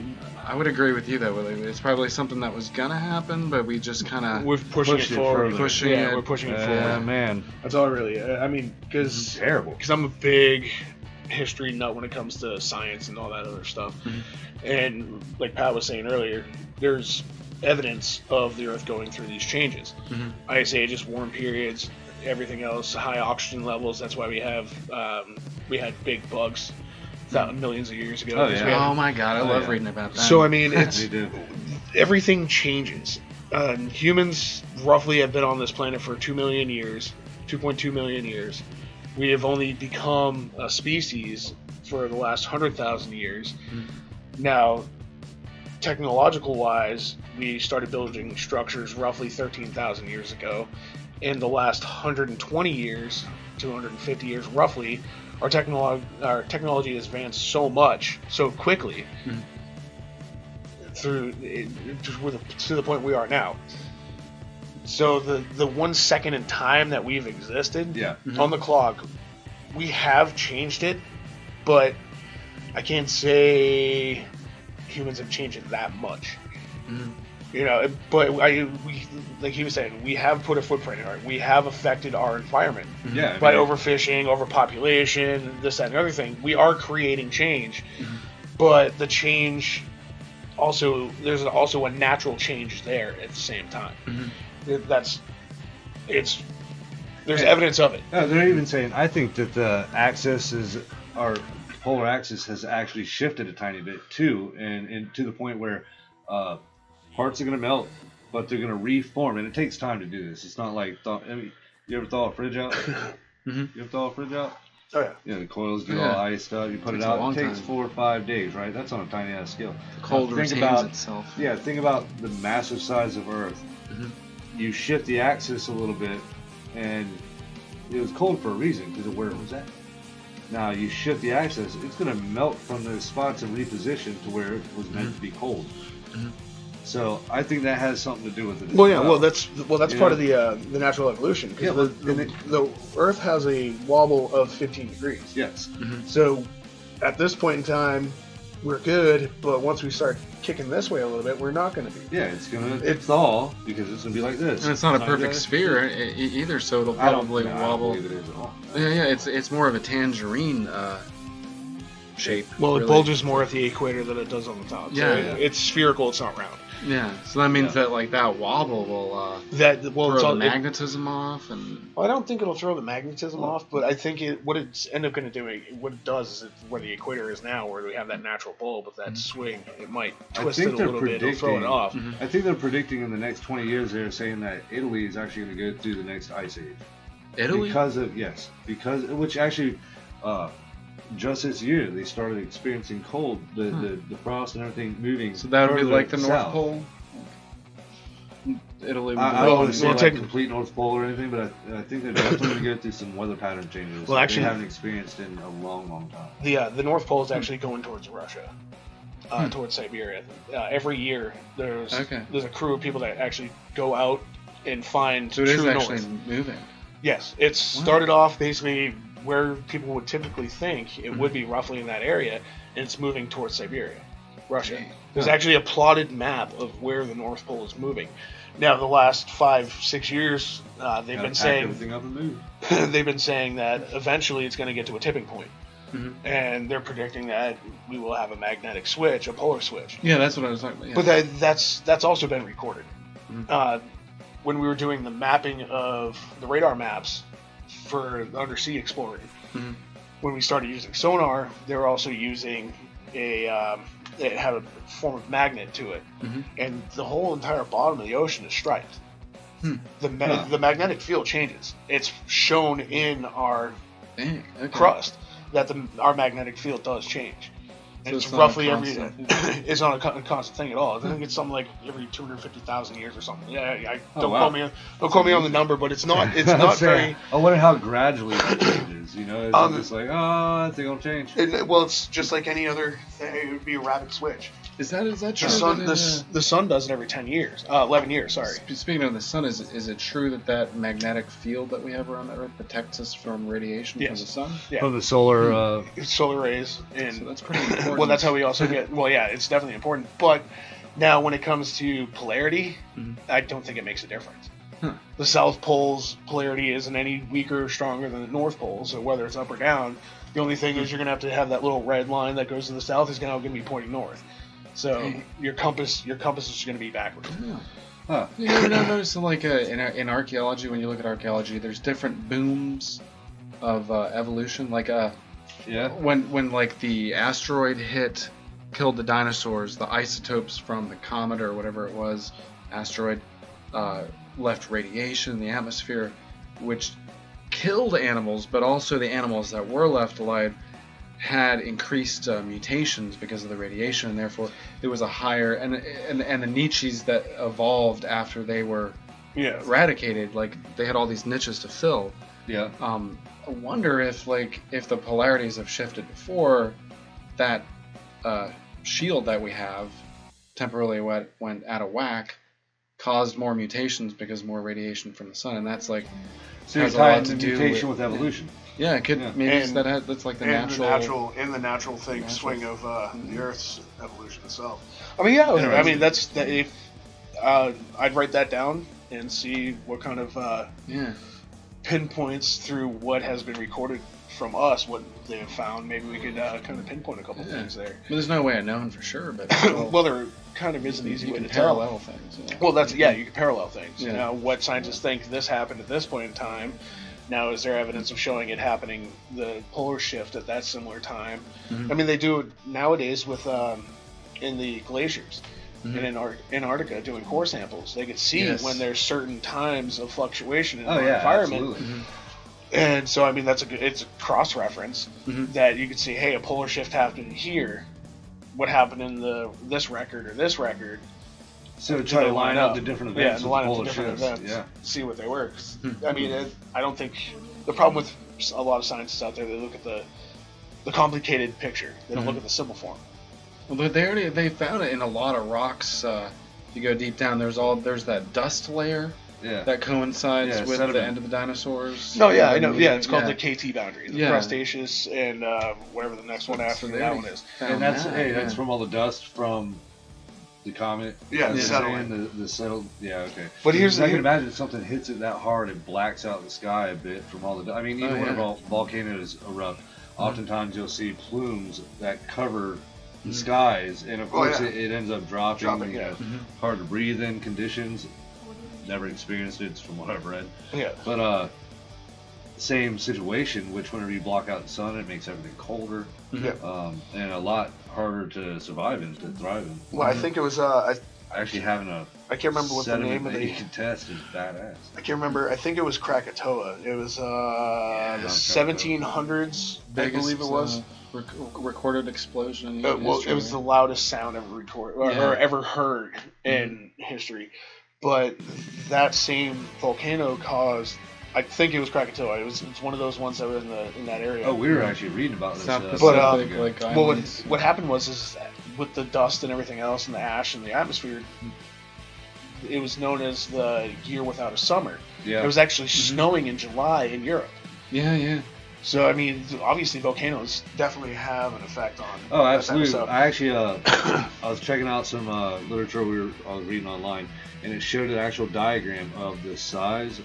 I would agree with you though. Willie. It's probably something that was gonna happen, but we just kind of We're pushing Pushed it it forward. further. Pushing yeah, it. we're pushing it forward. man, That's all really. I mean, because terrible. I'm a big history nut when it comes to science and all that other stuff. And like Pat was saying earlier, there's evidence of the Earth going through these changes. Mhm. Ice ages, warm periods, everything else, high oxygen levels. That's why we had big bugs millions of years ago. Oh, 'Cause yeah. we had- Oh my god, I Oh, love yeah. reading about that. So I mean, it's They do. everything changes. Humans roughly have been on this planet for 2 million years, 2.2 million years. We have only become a species for the last 100,000 years. Now, technological wise, we started building structures roughly 13,000 years ago. In the last 120 years, 250 years roughly, our technology has advanced so much, so quickly, to the point we are now. So the 1 second in time that we've existed Yeah. on the clock, we have changed it, but I can't say humans have changed it that much. Mhm. You know, but we like he was saying, we have put a footprint in it. We have affected our environment Yeah. I by mean, overfishing, overpopulation, this, that, and the other thing. We are creating change, but the change also there's also a natural change there at the same time. There's evidence of it. No, they're even saying, I think that the our polar axis has actually shifted a tiny bit too, and to the point where parts are going to melt, but they're going to reform, and it takes time to do this. It's not like, you ever thaw a fridge out? You ever thaw a fridge out? Oh yeah. You know, the coils get Yeah. all iced up, you put Takes it a out, long it takes time. 4 or 5 days, right? That's on a tiny ass scale. The cold Now, think retains about, itself. Yeah, think about the massive size of Earth. You shift the axis a little bit, and it was cold for a reason because of where it was at. Now you shift the axis, it's going to melt from those spots and reposition to where it was meant to be cold. So I think that has something to do with it. as Well, yeah. Well, that's Yeah. part of the natural evolution. 'Cause Yeah, the Earth has a wobble of 15 degrees. yes. So at this point in time, we're good. But once we start kicking this way a little bit, we're not going to be. Yeah, it's going to thaw because it's going to be like this. And it's not a perfect gonna- sphere either, so it'll I don't, probably no, I don't wobble. believe it is at all. Yeah, it's more of a tangerine shape. Well, it really. bulges more at the equator than it does on the top. Yeah. So it's spherical. It's not round. Yeah, so that means that like that wobble will Well, it's throw all, the magnetism off, and I don't think it'll throw the magnetism off, but I think what it's end up going to do, what it does is where the equator is now, where we have that natural bulb with that swing, it might twist it a little bit and throw it off. I think they're predicting in the next 20 years, they're saying that Italy is actually going to go through the next ice age. Italy. Which actually, just this year they started experiencing cold, the frost and everything moving. So that would be further like the North south. Pole. Italy. Would I don't want to say like take- complete North Pole or anything, but I think they're definitely going to go through some weather pattern changes. Well, that actually- they haven't experienced in a long time. The North Pole is actually going towards Russia, towards Siberia. Every year there's a crew of people that actually go out and find So it is true actually north. moving. Yes, it started off basically where people would typically think it would be roughly in that area, and it's moving towards Siberia, Russia. Okay. There's actually a plotted map of where the North Pole is moving. Now, the last 5-6 years, they've Gotta been pack saying everything up and move. they've been saying that eventually it's going to get to a tipping point. And they're predicting that we will have a magnetic switch, a polar switch. Yeah, that's what I was talking about. Yeah. But that's also been recorded. When we were doing the mapping of the radar maps for undersea exploring, when we started using sonar, they were also using it had a form of magnet to it, and the whole entire bottom of the ocean is striped. The magnetic field changes. It's shown in our Dang, okay. crust that our magnetic field does change. And So it's it's not a roughly constant. it's not a constant thing at all. I think it's something like every 250,000 years or something. Yeah, don't wow. quote me on the number, but it's not not very. I wonder how gradually that changes. You know, it's just like, oh, it's gonna change. Well, it's just like any other thing. It would be a rapid switch. Is that true? The sun, that the sun does it every 11 years. Sorry. Speaking of the sun, is it true that magnetic field that we have around the Earth protects us from radiation from the sun? Yeah. From the solar. Solar rays, and So that's pretty important. well, that's how we also get. Well, yeah, it's definitely important. But now, when it comes to polarity, I don't think it makes a difference. The South Pole's polarity isn't any weaker or stronger than the North Pole, so whether it's up or down, the only thing is you're going to have that little red line that goes to the south is going to be pointing north. So your compass is going to be backwards. You ever notice like in archaeology, when you look at archaeology, there's different booms of evolution. Like when like the asteroid hit, killed the dinosaurs, the isotopes from the comet or whatever it was, asteroid, left radiation in the atmosphere, which killed animals, but also the animals that were left alive had increased mutations because of the radiation, and therefore there was a higher and the niches that evolved after they were eradicated, like they had all these niches to fill. Yeah. I wonder if the polarities have shifted before, that shield that we have temporarily went out of whack, caused more mutations because more radiation from the sun, and that's like So has you're a lot tying to the do mutation with with evolution. Yeah, it could maybe And- that's like the natural. the natural thing Natural. swing of the Earth's evolution itself. I mean, yeah. I mean, if I'd write that down and see what kind of pinpoints through what has been recorded from us, what they have found. Maybe we could kind of pinpoint a couple things there. But there's no way of knowing for sure. But Well, there kind of is an easy you way can to tell. parallel things. Yeah. Well, you can parallel things. Yeah. Now, what scientists think this happened at this point in time. Now, is there evidence of showing it happening, the polar shift at that similar time? I mean, they do it nowadays with in the glaciers and in Antarctica doing core samples. They can see when there's certain times of fluctuation in the environment. Absolutely. And so, I mean, it's a cross reference that you can see. Hey, a polar shift happened here. What happened in this record or this record? So try to line up the different events. Yeah, line up polar the different shifts. events. Yeah. See what they were. 'Cause, I mean, I don't think the problem with a lot of scientists out there, they look at the complicated picture. They don't look at the simple form. Well, they found it in a lot of rocks. If you go deep down, there's that dust layer Yeah. that coincides Yeah, with sediment. the end of the dinosaurs. No, yeah, I know. And Yeah, it's called yeah. the KT boundary. The Yeah. Cretaceous and whatever the next one after So they that already one is. found And that's that, that's from all the dust from the comet. Yeah, the That's satellite. saying the settled. Yeah, okay. But here's I can imagine if something hits it that hard, it blacks out the sky a bit from all the. I mean, even Oh, yeah. when volcanoes erupt, oftentimes you'll see plumes that cover the skies, and of course it ends up dropping. Yeah. Hard to breathe in conditions. Never experienced it, from what I've read. Yeah. But same situation, which whenever you block out the sun, it makes everything colder. Yeah. And a lot harder to survive in, to thrive in. Well, I think it was Actually having a I can't remember what the sediment name of that the. you can test is badass. I can't remember. I think it was Krakatoa. It was the Krakatoa. 1700s, I believe it was. Recorded explosion. Well, it was the loudest sound ever recorded or ever heard in history. But that same volcano caused. I think it was Krakatoa. It's one of those ones that was in that area. Oh, we were actually reading about this. South But, Pacific, well, islands. what happened was that with the dust and everything else and the ash and the atmosphere, it was known as the year without a summer. Yeah. It was actually snowing in July in Europe. Yeah. So I mean, obviously volcanoes definitely have an effect on. Oh, that absolutely. type of stuff. I actually, I was checking out some literature I was reading online, and it showed an actual diagram of the size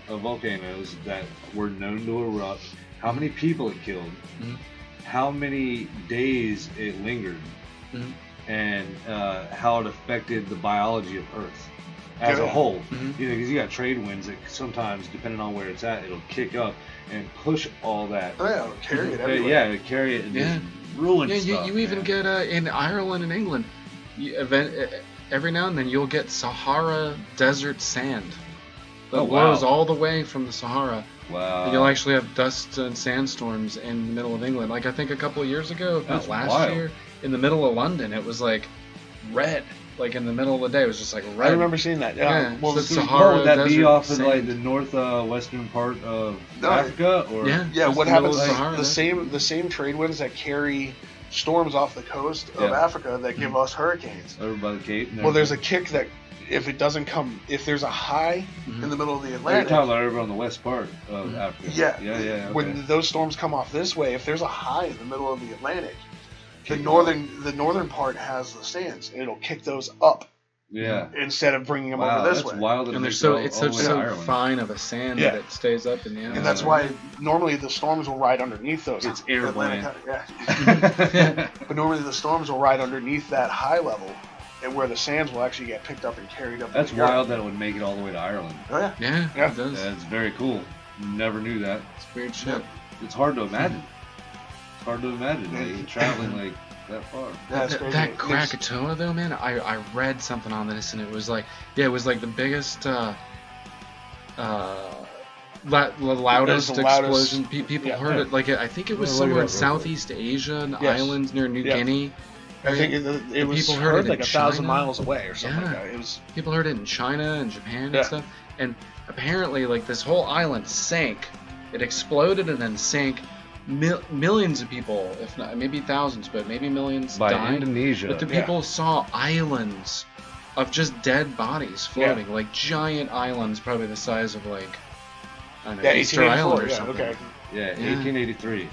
of volcanoes that were known to erupt, how many people it killed, how many days it lingered, and how it affected the biology of Earth as a whole. You know, because you got trade winds that sometimes, depending on where it's at, it'll kick up and push all that. Oh yeah, it'll carry it everywhere. Yeah, it'll carry it and just ruin stuff. You even get in Ireland and England, every now and then you'll get Sahara desert sand that blows all the way from the Sahara. Wow. And you'll actually have dust and sandstorms in the middle of England. Like I think a couple of years ago, That's last wild. year, in the middle of London, it was like red. Like in the middle of the day, it was just like red. I remember seeing that. Yeah, Well, it's the Sahara What would that be desert off of sand. like the northwestern part of No, Africa? Or Yeah. yeah, Just what the middle happens? of Sahara, The same trade winds that carry storms off the coast of Yeah. Africa that give us hurricanes. over by the Cape? and Well, there's a everything? kick that if there's a high in the middle of the You're Atlantic. talking about over on the west part of Africa. Yeah. Yeah. Okay. When those storms come off this way, if there's a high in the middle of the Atlantic, the Kick it northern part has the sands, and it'll kick those up Yeah. instead of bringing them Wow, over this that's way. wild. That And it they're makes so it it's all the such way to so Ireland. fine of a sand Yeah. that it stays up in the And that's why normally the storms will ride underneath those. It's airborne. Yeah. But normally the storms will ride underneath that high level, and where the sands will actually get picked up and carried up. That's into Europe. wild that it would make it all the way to Ireland. Oh yeah. Yeah, it does. That's very cool. Never knew that. It's weird shit. It's hard to imagine. It's hard to imagine like, traveling like that far. Yeah, it's That, crazy. that It's- Krakatoa though, man, I read something on this and it was like, it was like the biggest, loudest explosion. People yeah. heard it. Like I think it was Well, look somewhere it in up real Southeast Asia, and Yes. islands near New Yeah. Guinea. I think it was people heard heard it like in 1,000 China. miles away or something Yeah. like that. It was People heard it in China and Japan Yeah. and stuff. And apparently, like this whole island sank. It exploded and then sank. Millions of people, if not maybe thousands, but maybe millions By died. Indonesia. But the people saw islands of just dead bodies floating, like giant islands, probably the size of like I don't know, yeah, Easter Island 1884. or Yeah, something. okay. Yeah, Yeah. 1883.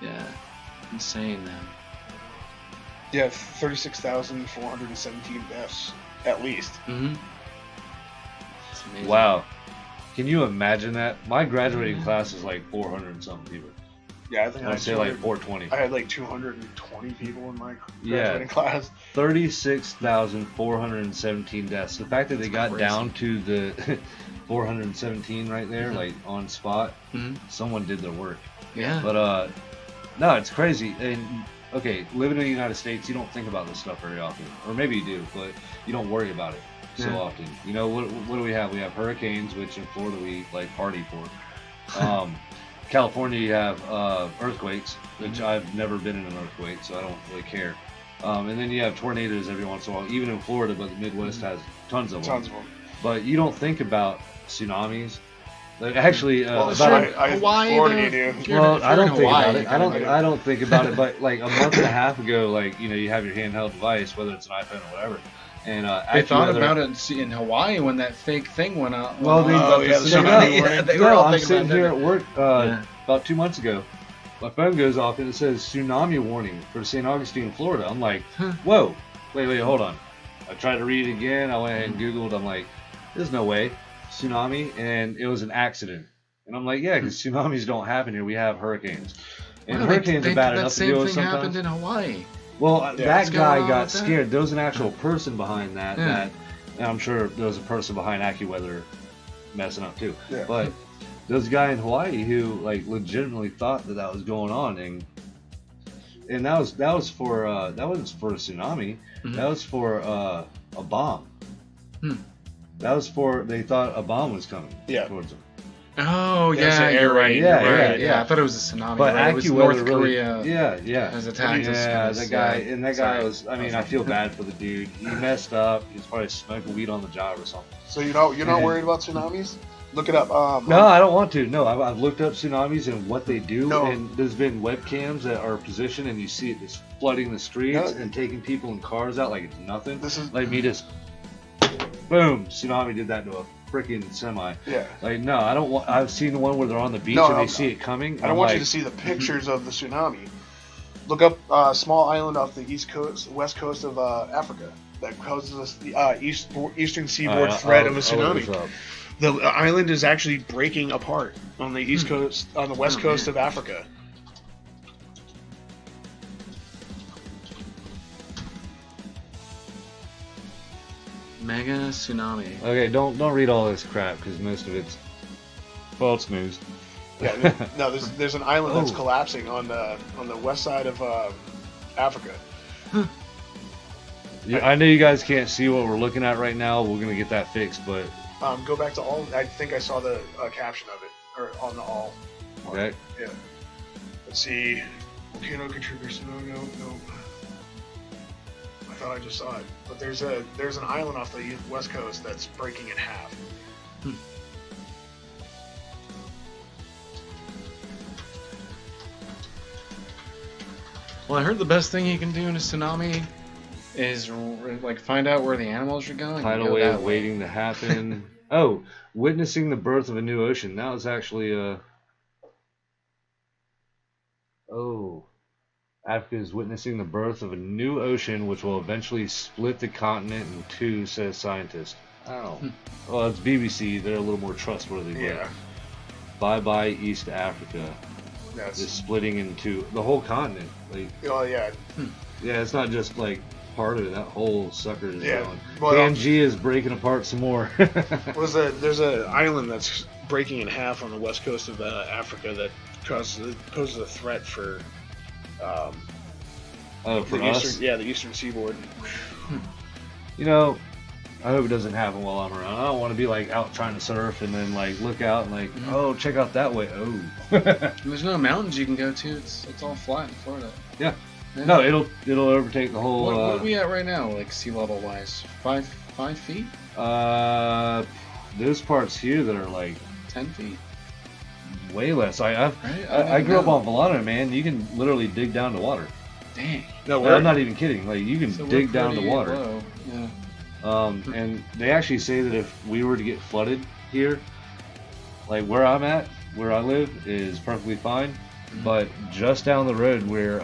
Yeah, insane, man. Yeah, 36,417 deaths at least. Mm-hmm. It's amazing. Wow. Can you imagine that? My graduating class is like 400 and something people. Yeah, I think I'd say like 420. I had like 220 people in my Yeah. graduating class. 36,417 deaths. The fact that they got crazy. down to the 417 right there, like on spot, Mhm. someone did their work. Yeah. But no, it's crazy. And okay, living in the United States, you don't think about this stuff very often, or maybe you do, but you don't worry about it so Yeah. often. You know, what do we have? We have hurricanes, which in Florida we like party for. California, you have earthquakes, which I've never been in an earthquake, so I don't really care. And then you have tornadoes every once in a while, even in Florida, but the Midwest has tons of them. Tons of them. But you don't think about tsunamis. Like, actually, Well, about sure, a- Hawaii, Florida, though, you do. if you're- well, if I you're don't in think Hawaii, about you it. can do I don't think about it. But like a month and a half ago, like you have your handheld device, whether it's an iPhone or whatever, and They thought about it in Hawaui when that fake thing went out. Well, they- Oh, yeah, the tsunami warning. they were No, all I'm thinking sitting about here it. at work Yeah. about 2 months ago. My phone goes off and it says tsunami warning for St. Augustine, Florida. I'm like, whoa, wait, hold on. I tried to read it again. I went ahead and Googled. I'm like, there's no way. Tsunami. And it was an accident. And I'm like, yeah, because tsunamis don't happen here. We have hurricanes. And Well, hurricanes are bad that enough to deal same with thing happened sometimes. in Hawaii. Well, Yeah. that What's guy going on got with that? scared. There was an actual person behind that. Yeah. That, and I'm sure there was a person behind AccuWeather messing up too. Yeah. But there was a guy in Hawaii who like legitimately thought that was going on, and that was for that wasn't for a tsunami. Mhm. That was for a bomb. Hmm. That was for they thought a bomb was coming Yeah. towards them. Oh, There's yeah, an you're air right. raid. You're Yeah, right. yeah. I thought it was a tsunami. But right? It was AccuWeather North really, Korea yeah. has attacked us. Yeah, guys. that guy, Yeah. and that guy Sorry. was. I mean, I feel bad for the dude. He messed up. He was probably smoking weed on the job or something. So you're not worried about tsunamis? Look it up. No, I don't want to. No, I've looked up tsunamis and what they do, No. and there's been webcams that are positioned, and you see it just flooding the streets No. and taking people and cars out like it's nothing. This is Like me just, boom, tsunami did that to a freaking semi. yeah. Like no, I don't want. I've seen the one where they're on the beach No, and they no. see it coming. I don't I'm want like, you to see the pictures of the tsunami. Look up a small island off the west coast of Africa that causes the eastern seaboard threat of a I'll look this tsunami. up. The island is actually breaking apart on the east Hmm. coast, on the west Oh, coast man. of Africa. Mega tsunami. Okay, don't read all this crap because most of it's false news. Yeah, no, there's an island that's Oh. collapsing on the west side of Africa. Yeah, I know you guys can't see what we're looking at right now. We're gonna get that fixed, but Go back to all. I think I saw the caption of it, or on the all. okay. Yeah. Let's see. Volcano contributors. No. I thought I just saw it, but there's an island off the west coast that's breaking in half. Well, I heard the best thing you can do in a tsunami is like find out where the animals are going. and Tidal go wave that way. waiting to happen. Oh, witnessing the birth of a new ocean. That was actually Africa is witnessing the birth of a new ocean which will eventually split the continent in two, says scientists. Oh. Well, it's BBC. They're a little more trustworthy. Yeah. But bye East Africa. That's. Just splitting into the whole continent. Like, Oh yeah. yeah, it's not just like part of it. That whole sucker is Yeah. going. Well, Pangaea is breaking apart some more. there's an island that's breaking in half on the west coast of Africa that poses a threat for Oh, for the us? the eastern seaboard. You know, I hope it doesn't happen while I'm around. I don't want to be like out trying to surf and then like look out and like, oh, check out that way. Oh. There's no mountains you can go to. It's all flat in Florida. Yeah. Yeah. No, it'll overtake the whole. What are we at right now, like sea level wise? 5 feet? There's parts here that are like 10 feet? way less. Right? I grew up on Volano, man. You can literally dig down to water. Dang. No, Well, I'm not even kidding. Like you can So we're dig down to pretty water. low. Yeah. And they actually say that if we were to get flooded here, like where I'm at, where I live, is perfectly fine. But just down the road where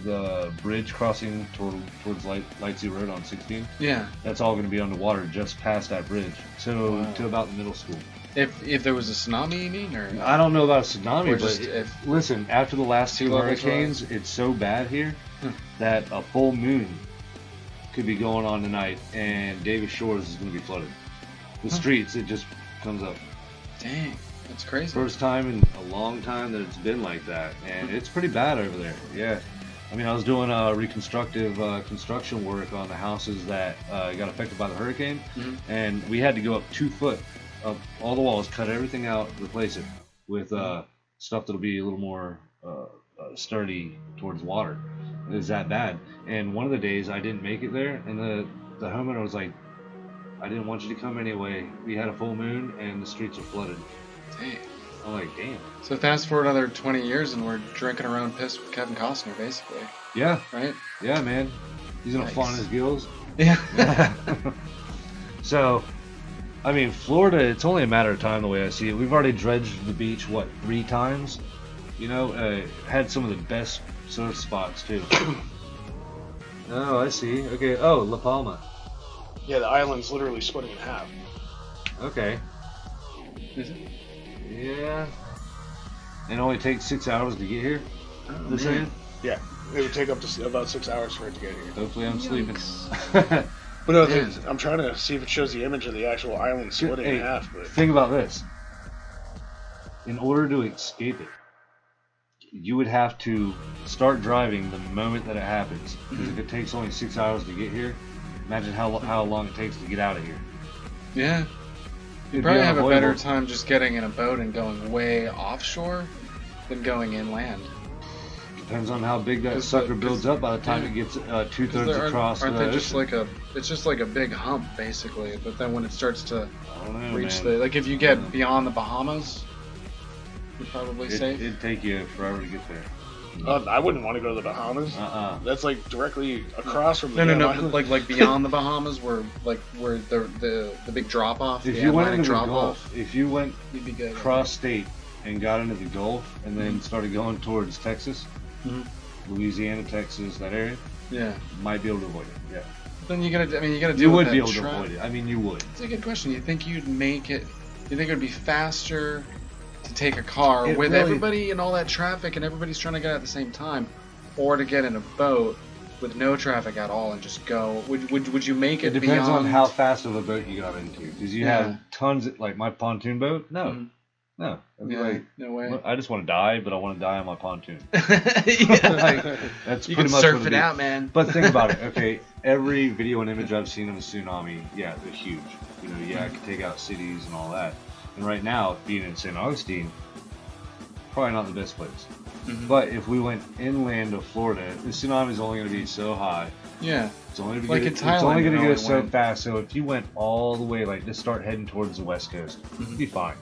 the bridge crossing towards Lightsey Road on 16, Yeah. that's all going to be underwater just past that bridge. So Wow. to about the middle school. If there was a tsunami, you mean, or I don't know about a tsunami, Or but just if- listen, after the last Sea two levels hurricanes, it's so bad here that a full moon could be going on tonight, and Davis Shores is going to be flooded. The streets, it just comes up. dang, that's crazy. First time in a long time that it's been like that, and it's pretty bad over there. Yeah, I mean, I was doing reconstructive construction work on the houses that got affected by the hurricane, Mhm. and we had to go up 2 foot up all the walls, cut everything out, replace it with stuff that'll be a little more sturdy towards water. It was that bad. And one of the days I didn't make it there, and the homeowner was like, "I didn't want you to come anyway. We had a full moon, and the streets are flooded." Dang. I'm like, "Damn." So fast forward another 20 years, and we're drinking our own piss with Kevin Costner, basically, Yeah, right? yeah, man. He's gonna Nice. flaunt his gills. Yeah. So, I mean, Florida, it's only a matter of time the way I see it. We've already dredged the beach, 3 times? You know, had some of the best surf spots, too. Oh, I see. Okay. Oh, La Palma. Yeah, the island's literally splitting in half. Okay. Is it? Yeah. And it only takes 6 hours to get here. They're saying. Yeah, it would take up to about 6 hours for it to get here. Hopefully, I'm sleeping. But no, Yeah. I'm trying to see if it shows the image of the actual island splitting in half. But Think about this. In order to escape it, you would have to start driving the moment that it happens. Because if it takes only 6 hours to get here, imagine how long it takes to get out of here. Yeah. It'd You be probably have a better unavoidable. time just getting in a boat and going way offshore than going inland. Depends on how big that 'Cause sucker the- builds up by the time it gets 2/3 across aren't the they just ocean. like it's just like a big hump basically, but then when it starts to I don't know, reach man. like if you get beyond the Bahamas, you're probably safe. It'd take you forever to get there. I wouldn't want to go to the Bahamas. That's like directly across from the No, damn island. like beyond the Bahamas, where the big drop off, If the you went Atlantic into the drop Gulf, off, if you went you'd be good. cross state and got into the Gulf and then started going towards Texas, Mhm. Louisiana, Texas, that area, Yeah. might be able to avoid it. Yeah, Then you gotta deal you with would that be able to tra- avoid it. I mean, you would. It's a good question. You think you'd make it? You think it would be faster to take a car It with really- everybody and all that traffic and everybody's trying to get out at the same time, or to get in a boat with no traffic at all and just go? Would you make It it depends beyond? on how fast of a boat you got into. Because you Yeah. have tons of, like my pontoon boat. No, Mhm. no. I'd be Yeah, like, no way. "Look, I just want to die, but I want to die on my pontoon. Yeah. That's You pretty can much surf what it it'd be. out, man. But think about it. Okay, every video and image I've seen of a tsunami, yeah, they're huge. You know, yeah, it could take out cities and all that. And right now, being in St. Augustine, probably not the best place. Mhm. But if we went inland of Florida, the tsunami is only going to be so high. Yeah. It's only Like in it's Thailand, only going it to go only so went- fast. So if you went all the way, like just start heading towards the west coast, you'd be fine.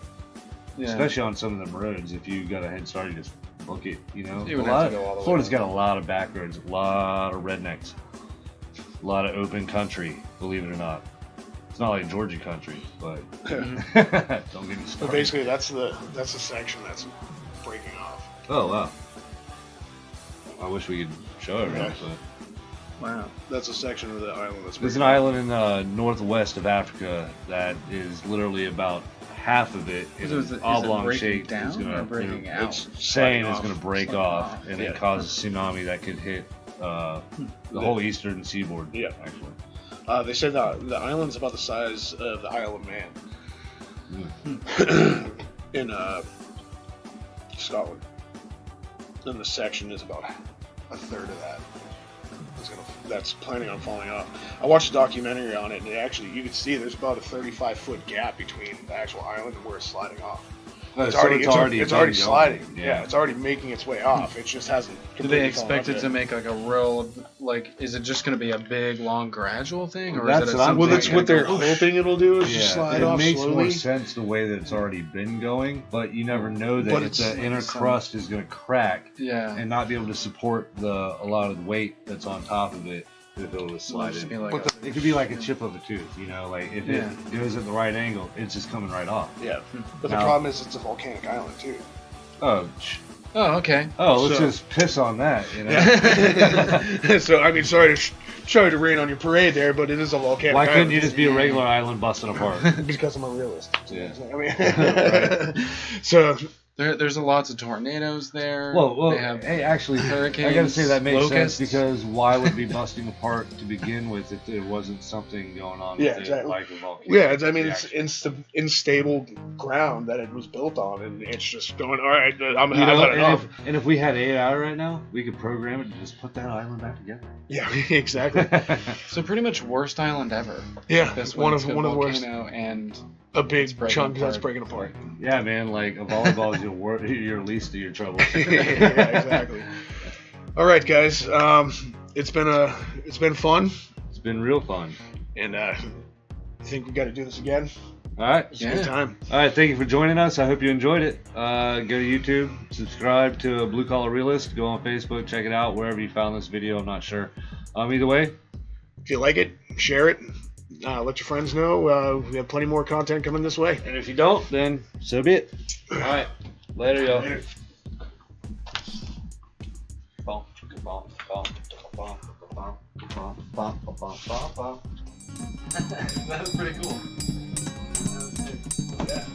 Yeah. Especially on some of them roads. If you got a head start, you just book it. You know, You would A have lot to go all the way Florida's down. got a lot of back roads, a lot of rednecks, a lot of open country. Believe it or not, it's not like Georgia country, but don't get me But started. basically, that's the section that's breaking off. Oh wow! I wish we could show it, Yeah. but Wow. That's a section of the island that's there's breaking an off. island in northwest of Africa that is literally about half of it in Is it an oblong breaking shape. down is gonna, or breaking out? It's saying sliding it's going to off. break Sliding off off. and Yeah. then cause a tsunami that could hit the whole eastern seaboard. Yeah. Actually. They said that the island's about the size of the Isle of Man in Scotland. And the section is about a third of that. That's planning on falling off. I watched a documentary on it, and you can see there's about a 35-foot gap between the actual island and where it's sliding off. It's So already been going. sliding. Yeah. Yeah, it's already making its way off. It just hasn't. Do completely they fallen expect off it to yet. make like a real is it just going to be a big, long, gradual thing, or That's is it what I'm something Well, thinking. that's gonna what they're go- hoping it'll do. Is just Yeah, slide it off makes slowly. more sense the way that it's already been going, but you never know that But if it's the like inner some- crust is going to crack Yeah. and not be able to support a lot of the weight that's on top of it if it will slide Just be in. like But a- it could be like a chip of a tooth, you know, like if Yeah. it goes at the right angle, it's just coming right off. Yeah, but the Now- problem is it's a volcanic island too. Oh, Oh, okay. let's So- just piss on that, you know. So I mean, sorry to rain on your parade there, but it is a volcanic Why island. couldn't you just be a regular island busting apart? Because I'm a realist. Yeah. I mean, so There's lots of tornadoes there. Well, They have hey, actually, hurricanes, I gotta say that makes locusts. sense because why would it be busting apart to begin with if there wasn't something going on Yeah, with exactly. it, like a volcano? yeah, I mean, it's reaction. unstable ground that it was built on, and it's just going. All right, I'm You know, I've had enough. and if we had AI right now, we could program it to just put that island back together. Yeah, exactly. So pretty much worst island ever. Yeah, This one it's of got the worst. volcano and A big It's breaking chunk that's apart. breaking apart. Yeah, man, like a volleyball is your least of your troubles. Yeah, exactly. All right, guys. It's been fun, It's been real fun. and I think we got to do this again. All right. It's a good time. All right, thank you for joining us. I hope you enjoyed it. Go to YouTube, subscribe to Blue Collar Realist, go on Facebook, check it out wherever you found this video. I'm not sure. Either way, If you like it, share it. Let your friends know. We have plenty more content coming this way. and if you don't, then so be it. All right, later, y'all. Later. that was pretty cool. Yeah.